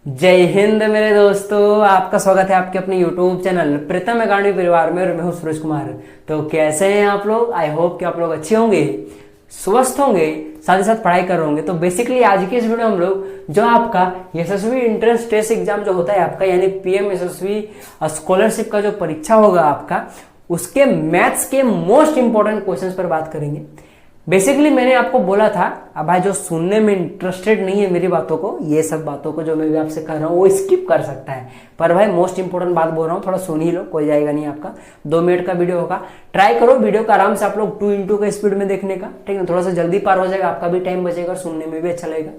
जय हिंद मेरे दोस्तों, आपका स्वागत है आपके अपने YouTube चैनल प्रीतम अकाडमी परिवार में। और मैं हूं सूरज कुमार। तो कैसे हैं आप लोग? आई होप कि आप लोग अच्छे होंगे, स्वस्थ होंगे, साथ ही साथ पढ़ाई कर रहे होंगे। तो बेसिकली आज की इस वीडियो हम लोग जो आपका यशस्वी इंट्रेंस टेस्ट एग्जाम जो होता है आपका, यानी पीएम यशस्वी स्कॉलरशिप का जो परीक्षा होगा आपका, उसके मैथ्स के मोस्ट इंपॉर्टेंट क्वेश्चंस पर बात करेंगे। बेसिकली मैंने आपको बोला था, अब भाई जो सुनने में इंटरेस्टेड नहीं है मेरी बातों को, ये सब बातों को जो मैं भी आपसे कर रहा हूँ वो स्किप कर सकता है। पर भाई मोस्ट इंपोर्टेंट बात बोल रहा हूँ, थोड़ा सुन ही लो, कोई जाएगा नहीं आपका। 2 मिनट का वीडियो होगा, ट्राई करो वीडियो का आराम से आप लोग 2x का स्पीड में देखने का, ठीक है। थोड़ा सा जल्दी पार हो जाएगा, आपका भी टाइम बचेगा और सुनने में भी अच्छा लगेगा।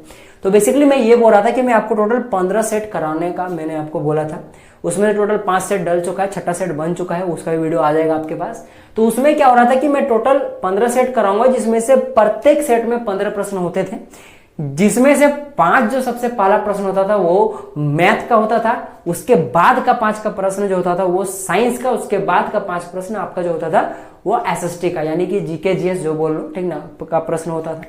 तो बेसिकली मैं ये बोल रहा था कि मैं आपको टोटल 15 सेट कराने का मैंने आपको बोला था। उसमें टोटल 5 सेट डल चुका है, 6ठा सेट बन चुका है, उसका भी वीडियो आ जाएगा आपके पास। तो उसमें क्या हो रहा था कि मैं टोटल 15 सेट कराऊंगा, जिसमें से प्रत्येक सेट में 15 प्रश्न होते थे, जिसमें से 5 जो सबसे पहला प्रश्न होता था वो मैथ का होता था, उसके बाद का 5 का प्रश्न जो होता था वो साइंस का, उसके बाद का 5 प्रश्न आपका जो होता था वो एसएसटी का, यानी कि जीके जीएस जो बोल लो, ठीक ना, का प्रश्न होता था।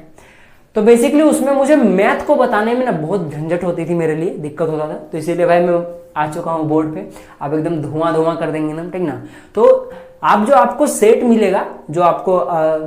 तो बेसिकली उसमें मुझे मैथ को बताने में ना बहुत झंझट होती थी, मेरे लिए दिक्कत होता था। तो इसीलिए भाई मैं आ चुका हूँ बोर्ड पे, आप एकदम धुआं धुआं कर देंगे ना, ठीक ना। तो आप जो आपको सेट मिलेगा, जो आपको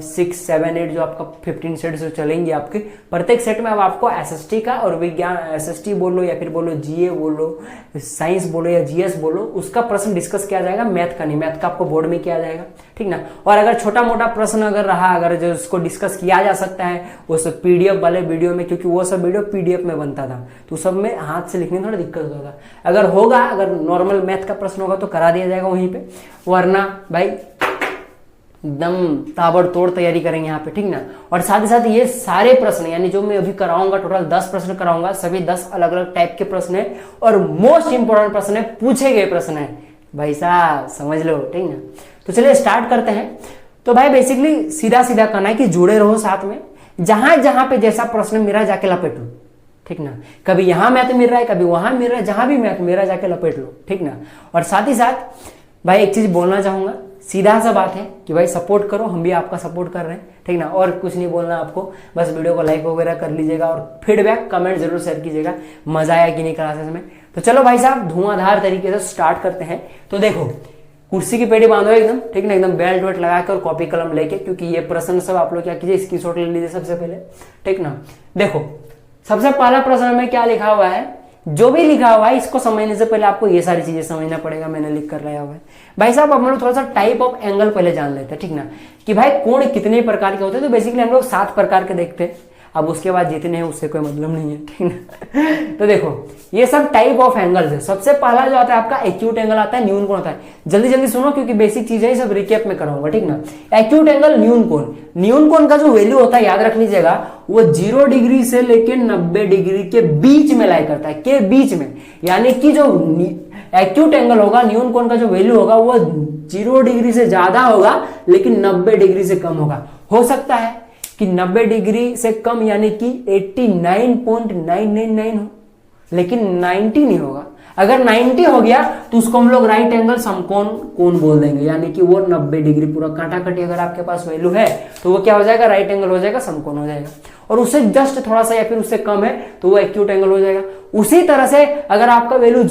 6, 7, 8 जो आपका 15 सेट जो चलेंगे आपके, प्रत्येक सेट में अब आपको एसएसटी का और विज्ञान, एसएसटी बोल लो या फिर बोलो जीए बोल लो, साइंस बोलो या जीएस बोलो, उसका प्रश्न डिस्कस किया जाएगा, मैथ का नहीं। मैथ का आपको बोर्ड में किया जाएगा, ठीक ना। और अगर छोटा मोटा प्रश्न अगर रहा, अगर जो उसको डिस्कस किया जा सकता है वो सब पीडीएफ वाले वीडियो में, क्योंकि वो सब वीडियो पीडीएफ में बनता था, तो सब में हाथ से लिखने में थोड़ा दिक्कत होता था। अगर होगा, अगर नॉर्मल मैथ का प्रश्न होगा तो करा दिया जाएगा वहीं पे, वरना भाई एकदम ताबड़तोड़ तैयारी करेंगे यहाँ पे, ठीक ना। और साथ ही साथ ये सारे प्रश्न, यानी जो मैं अभी कराऊंगा, टोटल 10 प्रश्न कराऊंगा, सभी 10 अलग अलग टाइप के प्रश्न है और मोस्ट इंपोर्टेंट प्रश्न है, पूछे गए प्रश्न है भाई साहब, समझ लो, ठीक ना। तो चलिए स्टार्ट करते हैं। तो भाई बेसिकली सीधा सीधा करना है कि जुड़े रहो साथ में, जहां जहां पे जैसा प्रश्न मेरा जाके लपेट लो, ठीक ना। कभी यहां मैथ मिल रहा है, कभी वहां मिल रहा है, जहां भी मैथ मेरा जाके लपेट लो, ठीक ना। और साथ ही साथ भाई एक चीज बोलना चाहूंगा, सीधा सा बात है कि भाई सपोर्ट करो, हम भी आपका सपोर्ट कर रहे हैं, ठीक ना। और कुछ नहीं बोलना आपको, बस वीडियो को लाइक वगैरह कर लीजिएगा और फीडबैक कमेंट जरूर शेयर कीजिएगा, मजा आया कि नहीं क्लासेस में। तो चलो भाई साहब धुआंधार तरीके से स्टार्ट करते हैं। तो देखो, कुर्सी की पेटी बांधो एकदम, ठीक ना, एकदम बेल्ट वेल्ट लगा के और कॉपी कलम लेके, क्योंकि ये प्रश्न सब आप लोग क्या कीजिए, स्क्रीनशॉट ले लीजिए सबसे पहले, ठीक ना। देखो सबसे पहला प्रश्न में क्या लिखा हुआ है, जो भी लिखा हुआ है इसको समझने से पहले आपको ये सारी चीजें समझना पड़ेगा, मैंने लिख कर लाया हुआ है। भाई साहब अब हम लोग थोड़ा सा टाइप ऑफ एंगल पहले जान लेते हैं, ठीक ना, कि भाई कोण कितने प्रकार के होते हैं। तो बेसिकली हम लोग 7 प्रकार के देखते हैं, अब उसके बाद जितने हैं उससे कोई मतलब नहीं है, ठीक ना। तो देखो ये सब टाइप ऑफ एंगल्स है। सबसे पहला जो आता है आपका एक्यूट एंगल आता है, न्यून कोण होता है। जल्दी जल्दी सुनो क्योंकि बेसिक चीजें सब रिकैप में कराऊंगा, ठीक ना। एक्यूट एंगल, न्यून कोण, न्यून कोण का जो वैल्यू होता है याद रख लीजिएगा, वो 0 डिग्री से लेकर 90 डिग्री के बीच में लाई करता है, के बीच में। यानी कि जो एक्यूट एंगल होगा, न्यून कोण का जो वैल्यू होगा वो 0 डिग्री से ज्यादा होगा लेकिन 90 डिग्री से कम होगा। हो सकता है कि 90 डिग्री से कम यानी कि 89.999 हो, लेकिन 90 नहीं होगा। अगर 90 हो गया तो उसको हम लोग राइट एंगल समकोण कोण बोल देंगे, यानी कि वो 90 डिग्री पूरा काटा कटी अगर आपके पास वैल्यू है तो वो क्या हो जाएगा, राइट एंगल हो जाएगा, समकोण हो जाएगा। और उससे जस्ट थोड़ा सा या फिर उससे कम है तो वो एक्यूट एंगल हो जाएगा। उसी तरह से अगर आपका वैल्यू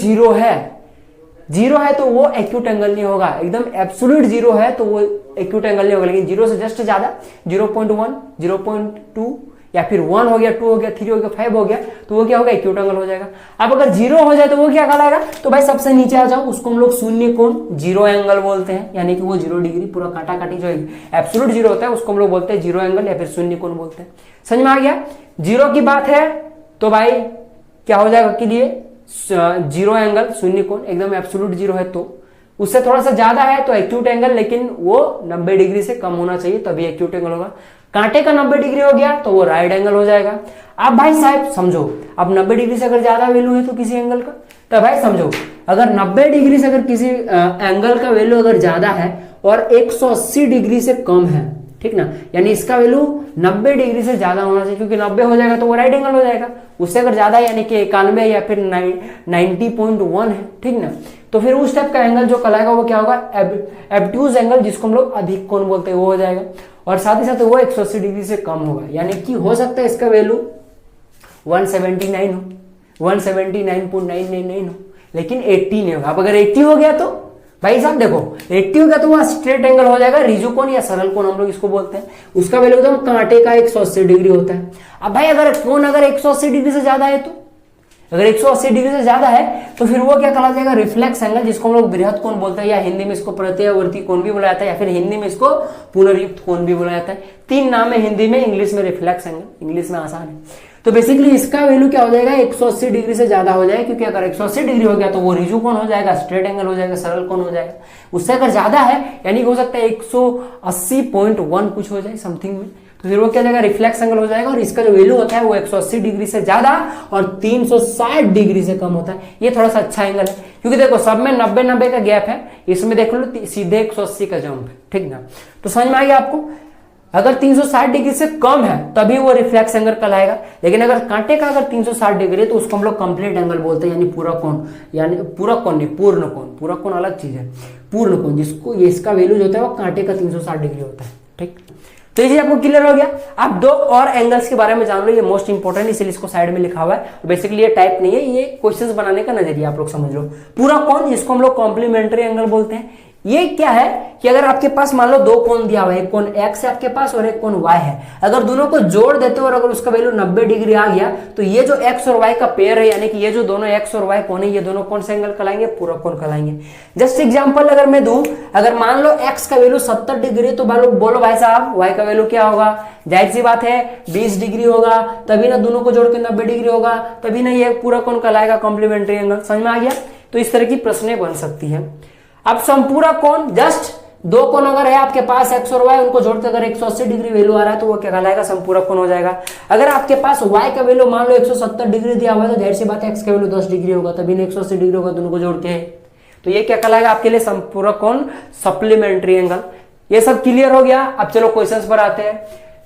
0 है तो वो एक्यूट एंगल नहीं होगा, एकदम एब्सोल्यूट 0 है तो वो एक्यूट एंगल नहीं होगा। लेकिन 0 से जस्ट ज्यादा 0.1, 0.2 या फिर 1 हो गया, 2 हो गया, 3 हो गया, 5 हो गया तो वो क्या होगा, एक्यूट एंगल हो जाएगा। अब अगर 0 हो जाए तो वो क्या कहलाएगा, तो भाई सबसे नीचे आ जाओ, उसको हम लोग शून्य कोण, 0 एंगल बोलते हैं, यानी कि वो 0 डिग्री पूरा काटा काटी जो एब्सोल्यूट 0 होता है उसको हम लोग बोलते हैं 0 एंगल या फिर शून्य कोण बोलते हैं। समझ में आ गया। 0 की बात है तो भाई क्या हो जाएगा के लिए 0 एंगल, शून्य कोण, एकदम एब्सोल्यूट 0 है तो। उससे थोड़ा सा ज्यादा है तो एक्यूट एंगल, लेकिन वो 90 डिग्री से कम होना चाहिए तभी एक्यूट एंगल होगा। कांटे का 90 डिग्री हो गया तो वो राइट एंगल हो जाएगा। अब भाई साहब समझो, अब 90 डिग्री से अगर ज्यादा वैल्यू है तो किसी एंगल का, तो भाई समझो अगर 90 डिग्री से अगर किसी एंगल का वैल्यू अगर ज्यादा है और 180 डिग्री से कम है, ठीक ना, यानी इसका वैल्यू 90 डिग्री से ज्यादा होना चाहिए, क्योंकि 90 हो जाएगा तो वो राइट एंगल हो जाएगा। उससे अगर ज्यादा यानी कि 91 या फिर 90.1 है, ठीक ना, तो फिर उस टाइप का एंगल जो कहलाएगा वो क्या होगा, एब्ट्यूज एंगल, जिसको हम लोग अधिक कोण बोलते हैं, वो हो जाएगा। और साथ ही साथ वो 180 डिग्री से कम होगा, यानी कि हो सकता है इसका वैल्यू 179 हो, 179.999 हो, लेकिन 80 नहीं होगा। अब अगर 80 हो गया तो भाई साहब देखो 80 हो गया तो वहां स्ट्रेट एंगल हो जाएगा, रिजु कोण या सरल कोण हम लोग इसको बोलते हैं, उसका वैल्यू एकदम कांटे का 180 डिग्री होता है। अब भाई अगर कोण अगर 180 डिग्री से ज्यादा है, तो अगर 180 डिग्री से ज्यादा है तो फिर वो क्या कहा जाएगा, रिफ्लेक्स एंगल, जिसको हम लोग बृहद कोण बोलते हैं, या हिंदी में इसको प्रत्ययवर्ती कोण भी बोला जाता है, या फिर हिंदी में इसको पुनर्युक्त कोण भी बोला जाता है। 3 नाम है हिंदी में, इंग्लिश में रिफ्लेक्स एंगल, इंग्लिश में आसान है। तो बेसिकली इसका वैल्यू क्या हो जाएगा, 180 डिग्री से ज्यादा हो जाएगा, क्योंकि अगर 180 डिग्री हो गया तो वो रिजु कोण हो जाएगा, स्ट्रेट एंगल हो जाएगा, सरल कोण हो जाएगा। उससे अगर ज्यादा है यानी हो सकता है 180.1 कुछ हो जाए समथिंग में, तो फिर वो क्या जाएगा, रिफ्लेक्स एंगल हो जाएगा। और इसका जो वैल्यू होता है वो 180 डिग्री से ज्यादा और 360 डिग्री से कम होता है। ये थोड़ा सा अच्छा एंगल है, क्योंकि देखो सब में 90-90 का गैप है, इसमें देख लो सीधे 180 का जंप है, ठीक ना। तो समझ में आ गया आपको, अगर 360 डिग्री से कम है तभी वो रिफ्लेक्स एंगल कहलाएगा, लेकिन अगर कांटे का अगर 360 डिग्री है तो उसको हम लोग कंप्लीट एंगल बोलते हैं, यानी पूरा कोण, यानी पूरा कोण नहीं, पूर्ण कोण। पूरा कोण अलग चीज है, पूर्ण कोण जिसको ये इसका वैल्यू जो होता है वो कांटे का 360 डिग्री होता है, ठीक। तो ये आपको क्लियर हो गया। आप 2 और एंगल्स के बारे में जान लो, ये मोस्ट इंपोर्टेंट, इसलिए इसको साइड में लिखा हुआ है। बेसिकली ये टाइप नहीं है, ये क्वेश्चंस बनाने का नजरिया आप लोग समझ लो। पूरा कोण जिसको हम लोग कॉम्प्लीमेंट्री एंगल बोलते हैं, ये क्या है कि अगर आपके पास मान लो 2 कोण दिया हुआ है, एक कोण x है आपके पास और एक कोण y है, अगर दोनों को जोड़ देते हो और अगर उसका वैल्यू 90 डिग्री आ गया तो ये जो x और y का पेयर है, यानी कि ये जो दोनों x और y कोण है, ये दोनों कौन से एंगल कहलाएंगे, पूरा कोण कहलाएंगे। जस्ट एग्जांपल अगर मैं दूं, अगर मान लो x का वैल्यू 70 डिग्री, तो बोलो भाई साहब y का वैल्यू क्या होगा, जाहिर सी बात है 20 डिग्री होगा, तभी ना दोनों को जोड़ के 90 डिग्री होगा, तभी ना ये पूरा कोण कहलाएगा कॉम्प्लीमेंट्री एंगल। समझ में आ गया। तो इस तरह की प्रश्नें बन सकती है। अब संपूरक कोण, जस्ट 2 कोण अगर है आपके पास x और y, उनको जोड़ते अगर 180 डिग्री वैल्यू आ रहा है तो वो क्या कहलाएगा, संपूरक कोण हो जाएगा। अगर आपके पास y का वैल्यू मान लो 170 डिग्री दिया हुआ है तो जाहिर सी बात है x का वैल्यू 10 डिग्री होगा, तभी 180 डिग्री होगा, दोनों को जोड़ के, तो ये क्या कहलाएगा आपके लिए, संपूरक कोण, सप्लीमेंट्री एंगल। ये सब क्लियर हो गया। अब चलो क्वेश्चंस पर आते हैं।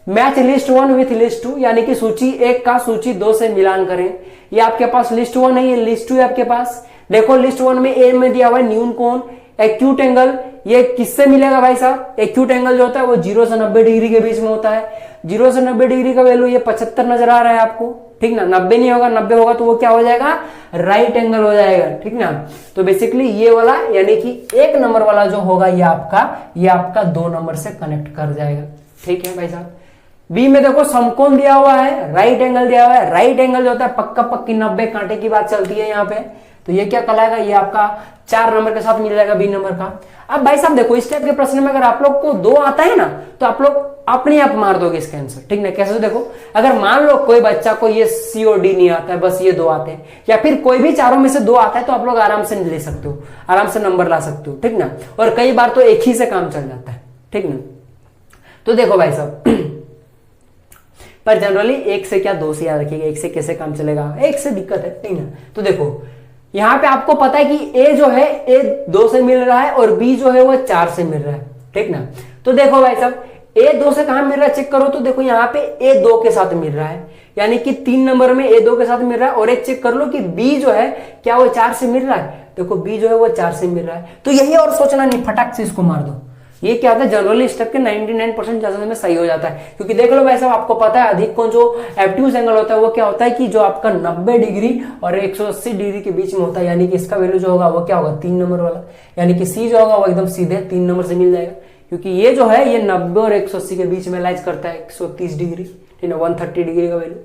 मैच लिस्ट 1 विथ लिस्ट 2, यानी कि सूची 1 का सूची 2 से मिलान करें। ये आपके पास लिस्ट 1 है, ये लिस्ट 2 है आपके पास। देखो लिस्ट 1 में ए में दिया हुआ है न्यून कोण, एक्यूट एंगल, ये किससे मिलेगा भाई साहब, एक्यूट एंगल जो होता है वो 0 से 90 डिग्री के बीच में होता है। 0 से 90 डिग्री का वैल्यू ये 75 नजर आ रहा है आपको, ठीक ना। 90 नहीं होगा, 90 होगा तो वो क्या हो जाएगा, राइट एंगल हो जाएगा, ठीक ना। तो बेसिकली ये वाला यानी कि 1 नंबर वाला जो होगा ये आपका 2 नंबर से कनेक्ट कर जाएगा, ठीक है भाई साहब। बी में देखो समकोण दिया हुआ है, राइट एंगल दिया हुआ है। राइट एंगल जो होता है पक्का पक्की 90 कांटे की बात चलती है यहाँ पे, तो ये क्या कहलाएगा, ये आपका 4 नंबर के साथ मिल जाएगा बी नंबर का। अब भाई साहब देखो इस टाइप के प्रश्न में अगर आप लोग को 2 आता है ना तो आप लोग अपने आप मार दोगे इसका आंसर, ठीक ना। कैसे, देखो अगर मान लो कोई बच्चा को ये सी और डी नहीं आता है, बस ये 2 आते हैं, या फिर कोई भी चारों में से 2 आता है, तो आप लोग आराम से ले सकते हो, आराम से नंबर ला सकते हो, ठीक ना। और कई बार तो एक ही से काम चल जाता है, ठीक ना। तो देखो भाई साहब पर जनरली 1 से क्या 2 से याद रखिएगा, 1 से कैसे काम चलेगा, 1 से दिक्कत है, ठीक ना। तो देखो यहां पे आपको पता है कि ए जो है ए 2 से मिल रहा है और बी जो है वो 4 से मिल रहा है, ठीक ना। तो देखो भाई साहब ए 2 से कहां मिल रहा है चेक करो, तो देखो यहाँ पे ए 2 के साथ मिल रहा है, यानी कि 3 नंबर में ए 2 के साथ मिल रहा है। और एक चेक कर लो कि बी जो है क्या वो 4 से मिल रहा है, देखो बी जो है वो 4 से मिल रहा है। तो यही और सोचना नहीं, फटाक से इसको मार दो। ये क्या होता है, जनरली स्टेप के 99% चांसेस में सही हो जाता है, क्योंकि देख लो भाई साहब आपको पता है अधिक कोण जो एब्ट्यूज एंगल होता है वो क्या होता है कि जो आपका 90 डिग्री और 180 डिग्री के बीच में होता है, यानी कि इसका वैल्यू जो होगा वो क्या होगा, 3 नंबर वाला, यानी कि सी जो होगा वो एकदम सीधे 3 नंबर से मिल जाएगा, क्योंकि ये जो है ये 90 और 180 के बीच में लाइज करता है 130 डिग्री, ठीक है, 130 डिग्री का वैल्यू।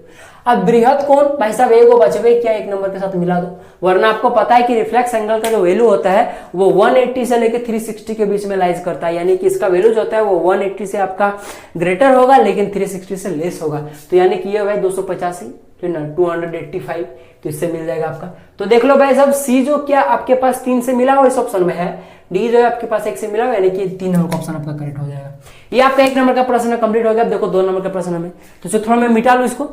अब बृहद कोण भाई साहब एगो बचवे क्या 1 नंबर के साथ मिला दो, वरना आपको पता है कि रिफ्लेक्स एंगल का जो वैल्यू होता है वो 180 से लेकर 360 के बीच में लाइज करता है, यानी कि इसका वैल्यू जो होता है वो 180 से आपका ग्रेटर होगा लेकिन 360 से लेस होगा। तो यानी कि ये भाई 285, ठीक ना, 285, तो इससे मिल जाएगा आपका। तो देख लो भाई साहब सी जो क्या आपके पास 3 से मिला हुआ इस ऑप्शन में है, डी जो है आपके पास 1 से मिला हुआ, यानी कि 3 नंबर का ऑप्शन आपका करेक्ट हो जाएगा। ये आपका 1 नंबर का प्रश्न कंप्लीट हो गया। अब देखो 2 नंबर का प्रश्न में, तो थोड़ा मैं मिटा लू इसको।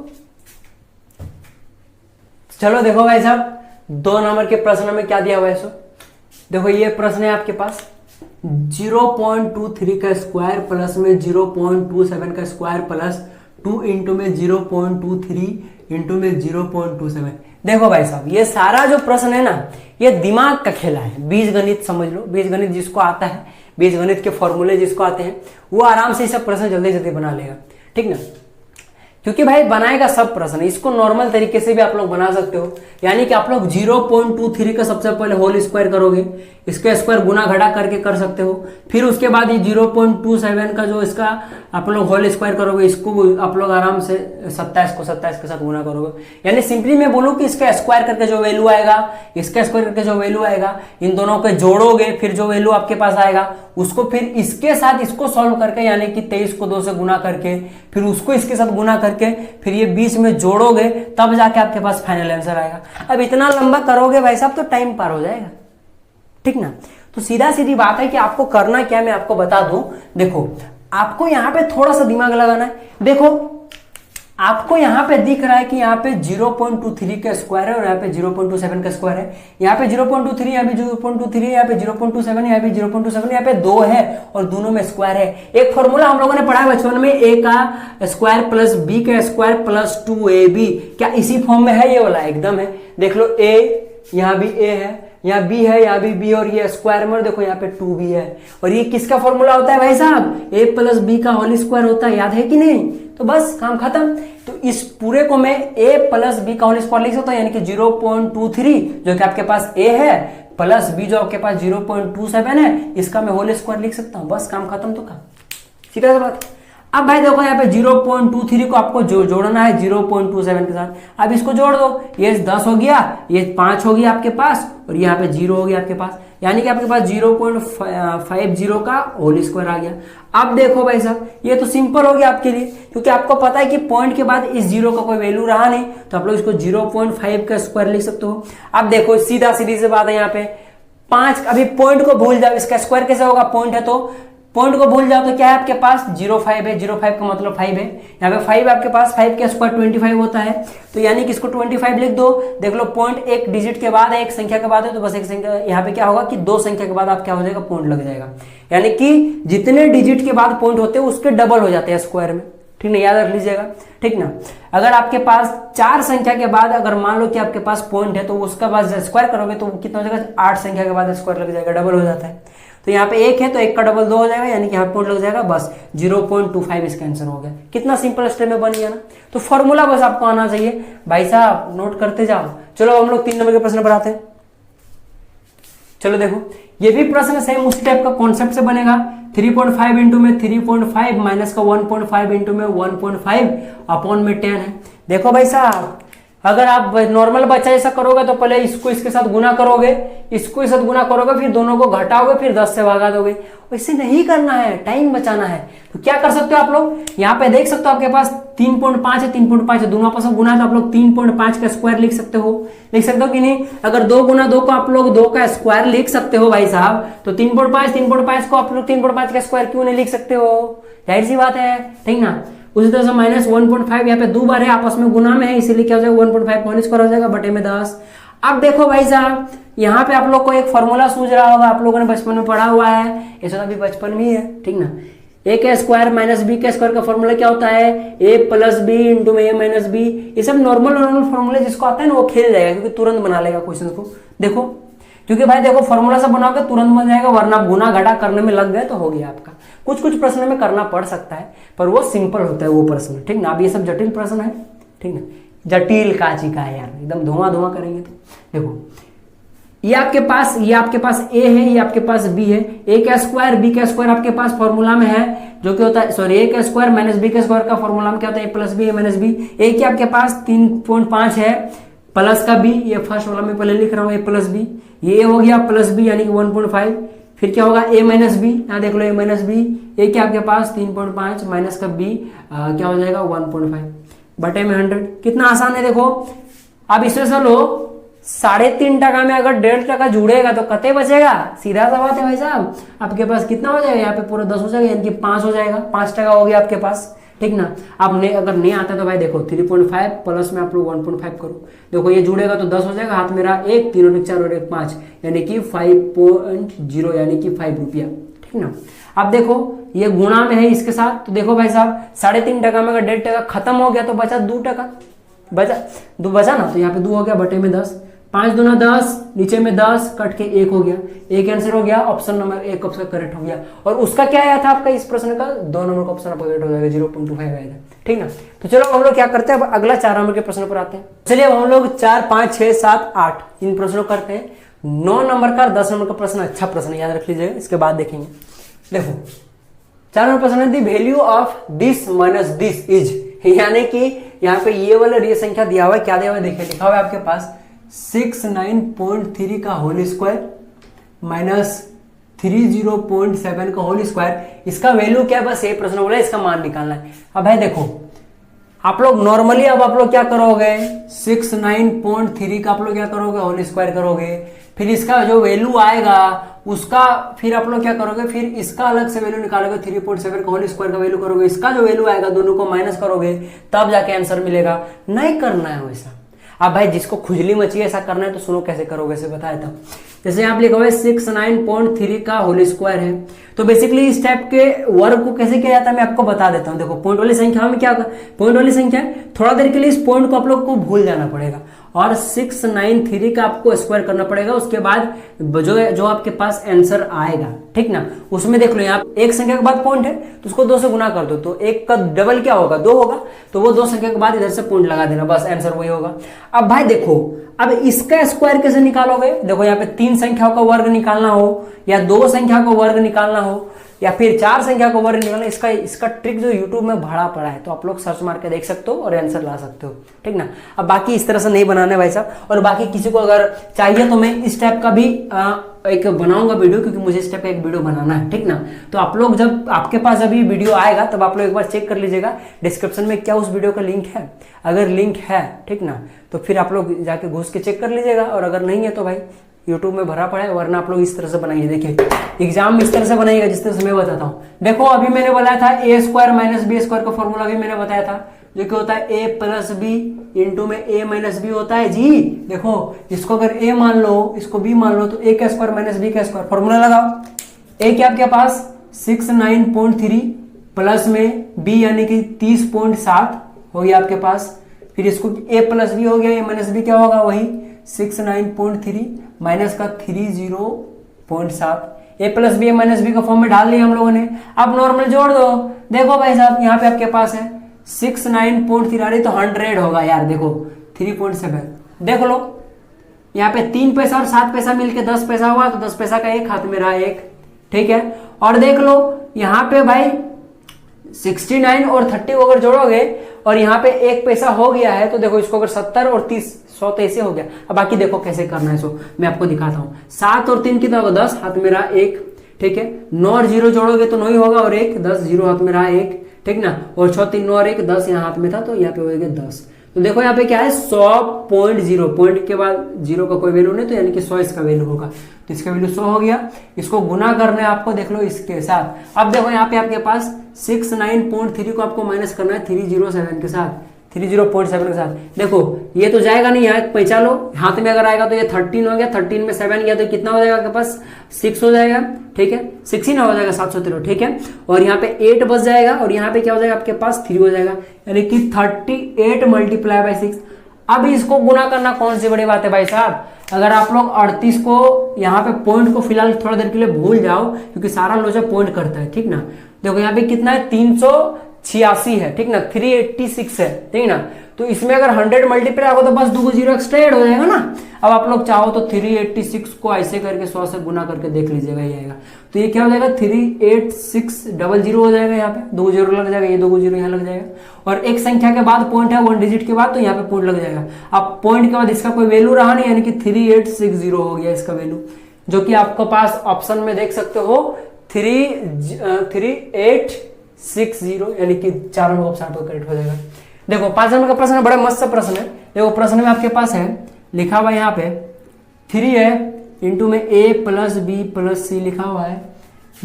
चलो देखो भाई साहब 2 नंबर के प्रश्न में क्या दिया हुआ है, सो देखो ये प्रश्न है आपके पास 0.23 का स्क्वायर प्लस में 0.27 का स्क्वायर प्लस 2 इंटू में 0.23 इंटू में 0.27। देखो भाई साहब ये सारा जो प्रश्न है ना ये दिमाग का खेला है, बीज गणित समझ लो। बीज गणित जिसको आता है, बीज गणित के फॉर्मूले जिसको आते हैं वो आराम से सब प्रश्न जल्दी जल्दी बना लेगा, ठीक ना। क्योंकि भाई बनाएगा सब प्रश्न, इसको नॉर्मल तरीके से भी आप लोग बना सकते हो। यानी कि आप लोग 0.23 का सबसे पहले होल स्क्वायर करोगे, इसका स्क्वायर गुना घटा करके कर सकते हो। फिर उसके बाद ये 0.27 का जो इसका आप लोग होल स्क्वायर करोगे, इसको आप लोग आराम से 27 को 27 के साथ गुना करोगे। यानी सिंपली मैं बोलूं कि इसका स्क्वायर करके जो वैल्यू आएगा, इसका स्क्वायर करके जो वैल्यू आएगा, इन दोनों को जोड़ोगे, फिर जो वैल्यू आपके पास आएगा उसको फिर इसके साथ इसको सॉल्व करके, यानी कि 23 को 2 से गुना करके, फिर उसको इसके साथ गुना करके, फिर ये 20 में जोड़ोगे, तब जाके आपके पास फाइनल आंसर आएगा। अब इतना लंबा करोगे भाई साहब तो टाइम पार हो जाएगा, ठीक ना। तो सीधा सीधी बात है कि आपको करना क्या, मैं आपको बता दूं। देखो आपको यहाँ पे थोड़ा सा दिमाग लगाना है। देखो आपको यहाँ पे दिख रहा है कि यहाँ पे 0.23 का स्क्वायर है और यहाँ पे 0.27 का स्क्वायर है। यहाँ पे 0.23, यहाँ पे 0.23, यहाँ पे 0.27, यहाँ पे 0.27, यहाँ पे 2 है और दोनों में स्क्वायर है। एक फॉर्मूला हम लोगों ने पढ़ा है बचपन में, a का स्क्वायर प्लस b का स्क्वायर प्लस 2ab। क्या इसी फॉर्म में है ये वाला? एकदम है। देख लो a, यहाँ भी a है, यहाँ b है, यहाँ भी b, और ये स्क्वायर में देखो यहाँ पे 2b है। और ये किसका फॉर्मूला होता है भाई साहब? a प्लस b का होल स्क्वायर होता है, याद है कि नहीं? तो बस काम खत्म। तो इस पूरे को मैं a प्लस b का होल स्क्वायर लिख सकता हूं, यानी कि 0.23 जो कि आपके पास a है प्लस b जो आपके पास 0.27 है, इसका मैं होल स्क्वायर लिख सकता हूं। बस काम खत्म। तो काम सीधा सा बात। अब भाई देखो यहाँ पे 0.23 को आपको जोड़ना है 0.27 के साथ। अब इसको जोड़ दो, ये 10 हो गया, ये 5 हो गया आपके पास, और यहाँ पे 0 हो गया आपके पास, यानी कि आपके पास 0.50 का होल स्क्वायर आ गया। अब देखो भाई साहब ये तो सिंपल हो गया आपके लिए, क्योंकि आपको पता है कि पॉइंट के बाद इस 0 का कोई वैल्यू रहा नहीं, तो आप लोग इसको 0.5 का स्क्वायर लिख सकते हो। अब देखो सीधा सीधी से बात है, यहाँ पे 5, अभी पॉइंट को भूल जाओ, इसका स्क्वायर कैसे होगा? पॉइंट है तो पॉइंट को भूल जाओ, तो क्या है आपके पास 0.5 है, 0.5 का मतलब 5 है। यहाँ पे 5 आपके पास, 5 का स्क्वायर 25 होता है, तो यानी कि इसको 25 लिख दो। देख लो पॉइंट एक डिजिट के बाद है, एक संख्या के बाद है, तो बस एक संख्या यहाँ पे क्या होगा कि 2 संख्या के बाद आप क्या हो जाएगा, पॉइंट लग जाएगा। यानी कि जितने डिजिट के बाद पॉइंट होते हैं उसके डबल हो जाते हैं स्क्वायर में, ठीक ना, याद रख लीजिएगा, ठीक ना। अगर आपके पास 4 संख्या के बाद अगर मान लो कि आपके पास पॉइंट है, तो उसका बाद स्क्वायर करोगे तो कितना हो जाएगा, 8 संख्या के बाद स्क्वायर लग जाएगा, डबल हो जाता है। तो यहाँ पे 1 है तो 1 का डबल 2 हो जाएगा, यानी कि यहाँ पॉइंट लग जाएगा, बस 0.25 इसका आंसर हो गया। कितना सिंपल स्टेप में बन गया ना। तो फॉर्मूला बस आपको आना चाहिए भाई साहब, नोट करते जाओ। चलो हम लोग 3 नंबर के प्रश्न पर आते हैं। चलो देखो ये भी प्रश्न सेम उसी टाइप का कॉन्सेप्ट से बनेगा। 3.5 इंटू में 3.5 माइनस का 1.5 इंटू में 1.5 अपॉन में 10 है। देखो भाई साहब अगर आप नॉर्मल बच्चा ऐसा करोगे तो पहले इसको इसके साथ गुना करोगे, इसको इसके साथ गुना करोगे, फिर दोनों को घटाओगे, फिर 10 से भागा दोगे। वैसे नहीं करना है, टाइम बचाना है। तो क्या कर सकते हो आप लोग, यहाँ पे देख सकते हो आपके पास 3.5 है, 3.5 है, दोनों आपस में गुना है, तो आप लोग 3.5 का स्क्वायर लिख सकते हो कि नहीं? अगर 2 गुना 2 को आप लोग 2 का स्क्वायर लिख सकते हो भाई साहब, तो 3.5 को आप लोग 3.5 का स्क्वायर क्यों नहीं लिख सकते हो? जाहिर सी बात है, ठीक ना। उसी तरह से माइनस 1.5 यहाँ पे 2 बार है, आपस में गुना में है, इसीलिए क्या हो जाएगा 1.5 होल स्क्वायर हो जाएगा बटे में 10। अब देखो भाई साहब यहाँ पे आप लोग को एक फॉर्मूला सूझ रहा होगा, आप लोगों ने बचपन में पढ़ा हुआ है, ये सब अभी बचपन में ही है, ठीक ना। a का स्क्वायर माइनस b का स्क्वायर का फॉर्मूला क्या होता है? a प्लस बी इंटू में a माइनस बी। ये सब नॉर्मल फॉर्मूले जिसको आता है ना वो खेल जाएगा, क्योंकि तुरंत बना लेगा क्वेश्चन को। देखो क्योंकि भाई देखो फॉर्मूला से बनाओगे तुरंत बन जाएगा, वरना गुना घटा करने में लग गए तो हो गया आपका। कुछ कुछ प्रश्न में करना पड़ सकता है, पर वो सिंपल होता है वो प्रश्न, ठीक ना। अब ये सब जटिल प्रश्न है, ठीक ना, जटिल काची का है यार, एकदम धुआं धुआं करेंगे। तो देखो ये आपके पास a है, ये आपके पास b है। a का स्क्वायर b का स्क्वायर आपके पास फॉर्मूला में है, जो कि होता है सॉरी a का स्क्वायर माइनस b का स्क्वायर का फॉर्मूला में क्या होता है? a plus B minus B. a की आपके पास 3.5 है प्लस का b, ये फर्स्ट वाला में पहले लिख रहा हूँ a प्लस बी, ये हो गया प्लस b यानी कि 1.5। फिर क्या होगा a माइनस बी, यहाँ देख लो a माइनस बी, a क्या आपके पास 3.5 माइनस का b क्या हो जाएगा 1.5 बटे में 100। कितना आसान है देखो। अब इसमें से लो 3.5 में अगर 1.5 जुड़ेगा तो कते बचेगा? सीधा सा बात है भाई साहब, आपके पास कितना हो जाएगा? यहाँ पे पूरा 10 हो जाएगा, यानी कि 5 हो जाएगा, 5% हो गया आपके पास, ठीक ना। अब अगर नहीं आता तो भाई देखो 3.5 प्लस में आप लोग 1.5 करो, देखो ये जुड़ेगा तो 10 हो जाएगा, हाथ मेरा 1, 3 और 1 4 और 1 5, यानी कि 5.0 यानी कि 5 रुपया, ठीक ना। अब देखो ये गुणा में है इसके साथ, तो देखो भाई साहब 3.5 में अगर 1.5 खत्म हो गया तो बचा 2%, बचा ना, तो यहाँ पे 2 हो गया बटे में 10, 5 दूना 10, नीचे में 10 कट के 1 हो गया, एक आंसर हो गया, ऑप्शन नंबर 1 ऑप्शन करेक्ट हो गया। और उसका क्या आया था आपका इस प्रश्न का 2 नंबर का ऑप्शन आपका करेक्ट हो जाएगा, 0.25 आया था, ठीक ना। तो चलो हम लोग क्या करते हैं, अब अगला 4 नंबर के प्रश्न पर आते हैं। चलिए अब हम लोग 4, 5, 6, 7, 8 इन प्रश्नों करते हैं। 9 नंबर का 10 नंबर का प्रश्न अच्छा प्रश्न याद रख लीजिएगा, इसके बाद देखेंगे। देखो 4 नंबर प्रश्न है, the value of this minus this is, यानी कि यहाँ पे ये वाला रियल संख्या दिया हुआ है, क्या दिया हुआ है देखिए, लिखा हुआ है आपके पास 69.3 का होल स्क्वायर माइनस 30.7 का होल स्क्वायर। इसका वैल्यू क्या है, बस ये प्रश्न बोला इसका मान निकालना है। अब भाई देखो आप लोग नॉर्मली अब आप लोग क्या करोगे, 69.3 का आप लोग क्या करोगे, होल स्क्वायर करोगे, फिर इसका जो वैल्यू आएगा उसका फिर आप लोग क्या करोगे, फिर इसका अलग से वैल्यू निकालोगे, 3.7 का होल स्क्वायर का वैल्यू करोगे, इसका जो वैल्यू आएगा दोनों को माइनस करोगे, तब जाके आंसर मिलेगा। नहीं करना है वैसा। अब भाई जिसको खुजली मची ऐसा करना है तो सुनो कैसे करोगे, ऐसे बताया था। जैसे आप लिखा हुआ है 69.3 का होल स्क्वायर है, तो बेसिकली इस टाइप के वर्ग को कैसे किया जाता है मैं आपको बता देता हूं। देखो पॉइंट वाली संख्या में क्या, पॉइंट वाली संख्या थोड़ा देर के लिए इस पॉइंट को आप लोग को भूल जाना पड़ेगा और 693 का आपको स्क्वायर करना पड़ेगा। उसके बाद जो आपके पास आंसर आएगा, ठीक ना, उसमें देख लो यहाँ एक संख्या के बाद पॉइंट है तो उसको 2 से गुना कर दो, तो एक का डबल क्या होगा, 2 होगा, तो वो 2 संख्या के बाद इधर से पॉइंट लगा देना, बस आंसर वही होगा। अब भाई देखो अब इसका स्क्वायर कैसे निकालोगे, देखो यहाँ पे 3 संख्याओं का वर्ग निकालना हो या 2 संख्या का वर्ग निकालना हो या फिर 4 संख्या का वर्ग निकालना, इसका ट्रिक जो यूट्यूब में भरा पड़ा है, तो आप लोग सर्च मार के देख सकते हो और आंसर ला सकते हो, ठीक ना। अब बाकी इस तरह से नहीं बनाना है भाई साहब, और बाकी किसी को अगर चाहिए तो मैं इस टाइप का भी एक बनाऊंगा वीडियो, क्योंकि मुझे इस टाइप का एक वीडियो बनाना है, ठीक ना। तो आप लोग जब आपके पास अभी वीडियो आएगा तब आप लोग एक बार चेक कर लीजिएगा डिस्क्रिप्शन में क्या उस वीडियो का लिंक है, अगर लिंक है, ठीक ना, तो फिर आप लोग जाके घुस के चेक कर लीजिएगा, और अगर नहीं है तो भाई यूट्यूब में भरा पड़ा है, वरना आप लोग इस तरह से बनाइए। देखिए एग्जाम में इस तरह से बनाइएगा जिस तरह से मैं बताता हूँ। देखो अभी मैंने बताया था ए स्क्वायर माइनस बी स्क्वायर का फॉर्मूला भी मैंने बताया था, जो कि होता है ए प्लस बी इंटू में ए माइनस बी होता है जी। देखो इसको अगर ए मान लो, इसको बी मान लो, तो ए का स्क्वायर माइनस बी का स्क्वायर, फॉर्मूला लगाओ। ए क्या आपके पास 69.3 प्लस में बी यानी कि 30.7 हो गया आपके पास, फिर इसको ए प्लस बी हो गया, ए माइनस बी क्या होगा, वही 69.3 माइनस का 30.7, ए प्लस बी ए माइनस बी का फॉर्म में डाल लिया हम लोगों ने। अब नॉर्मल जोड़ दो, देखो भाई साहब यहाँ पे आपके पास है 69.3 तो 100 होगा यार, देखो 3.7 देख लो, यहाँ पे 3 पैसा और 7 पैसा मिलके 10 पैसा हुआ, तो 10 पैसा का एक हाथ में रहा एक, ठीक है। और देख लो यहाँ पे भाई 69 और 30 को अगर जोड़ोगे और यहाँ पे 1 पैसा हो गया है, तो देखो इसको अगर 70 और 30 100 तो ऐसे हो गया। अब बाकी देखो कैसे करना है, सो मैं आपको दिखाता हूँ। 7 और 3 कितना होगा, 10 हाथ में रहा 1, ठीक है। 9 और 0 जोड़ोगे तो 9 ही होगा, और 1 10, 0 हाथ में रहा 1, ठीक ना, और 6 3 9 और 1 10 यहाँ हाथ में था, तो यहाँ पे हो गया 10। तो देखो यहाँ पे क्या है 100.0, पॉइंट के बाद 0 का कोई वैल्यू नहीं, तो यानी कि 100 इसका वैल्यू होगा, तो इसका वैल्यू 100 हो गया। इसको गुना करना है आपको, देख लो इसके साथ। अब देखो यहाँ पे आपके पास 69.3 को आपको माइनस करना है 307 के साथ, 30.7 के साथ। देखो ये तो जाएगा नहीं, यहाँ पैसा लो, हाथ में अगर आएगा तो ये 13 हो गया, 13 में 7 गया तो कितना हो जाएगा आपके पास 6 हो जाएगा, ठीक है, 6 ही ना हो जाएगा 713, ठीक है। और यहाँ पे 8 बच जाएगा, और यहाँ पे क्या हो जाएगा आपके पास 3 हो जाएगा, यानी कि 38 मल्टीप्लाई बाई 6। अब इसको गुना करना कौन सी बड़ी बात है भाई साहब। अगर आप लोग 38 को यहाँ पे पॉइंट को फिलहाल थोड़ा देर के लिए भूल जाओ, क्योंकि सारा लोचा पॉइंट करता है, ठीक ना। देखो यहाँ पे कितना है 386 है, ठीक ना, 386 है, ठीक ना। तो इसमें अगर 100 मल्टीप्लाई होगा तो बस 2 जीरो एक्स्ट्रा ऐड हो जाएगा ना। अब आप लोग चाहो तो 386 को ऐसे करके 100 से गुना करके देख लीजिएगा, ये आएगा। तो ये क्या हो जाएगा 38600 हो जाएगा, यहाँ पे 2 जीरो लग जाएगा, ये 2 जीरो यहाँ लग जाएगा, और एक संख्या के बाद पॉइंट है 1 डिजिट के बाद, तो यहाँ पे पॉइंट लग जाएगा। अब पॉइंट के बाद इसका कोई वैल्यू रहा नहीं, यानी कि 3860 हो गया इसका वैल्यू, जो कि आपके पास ऑप्शन में देख सकते हो 3860, यानी कि 4 नंबर ऑप्शन आपका करेक्ट हो जाएगा। देखो 5 नंबर का प्रश्न है, बड़ा मस्त प्रश्न है। देखो प्रश्न में आपके पास है लिखा हुआ यहाँ पे 3 है इंटू में a plus B plus C लिखा हुआ है,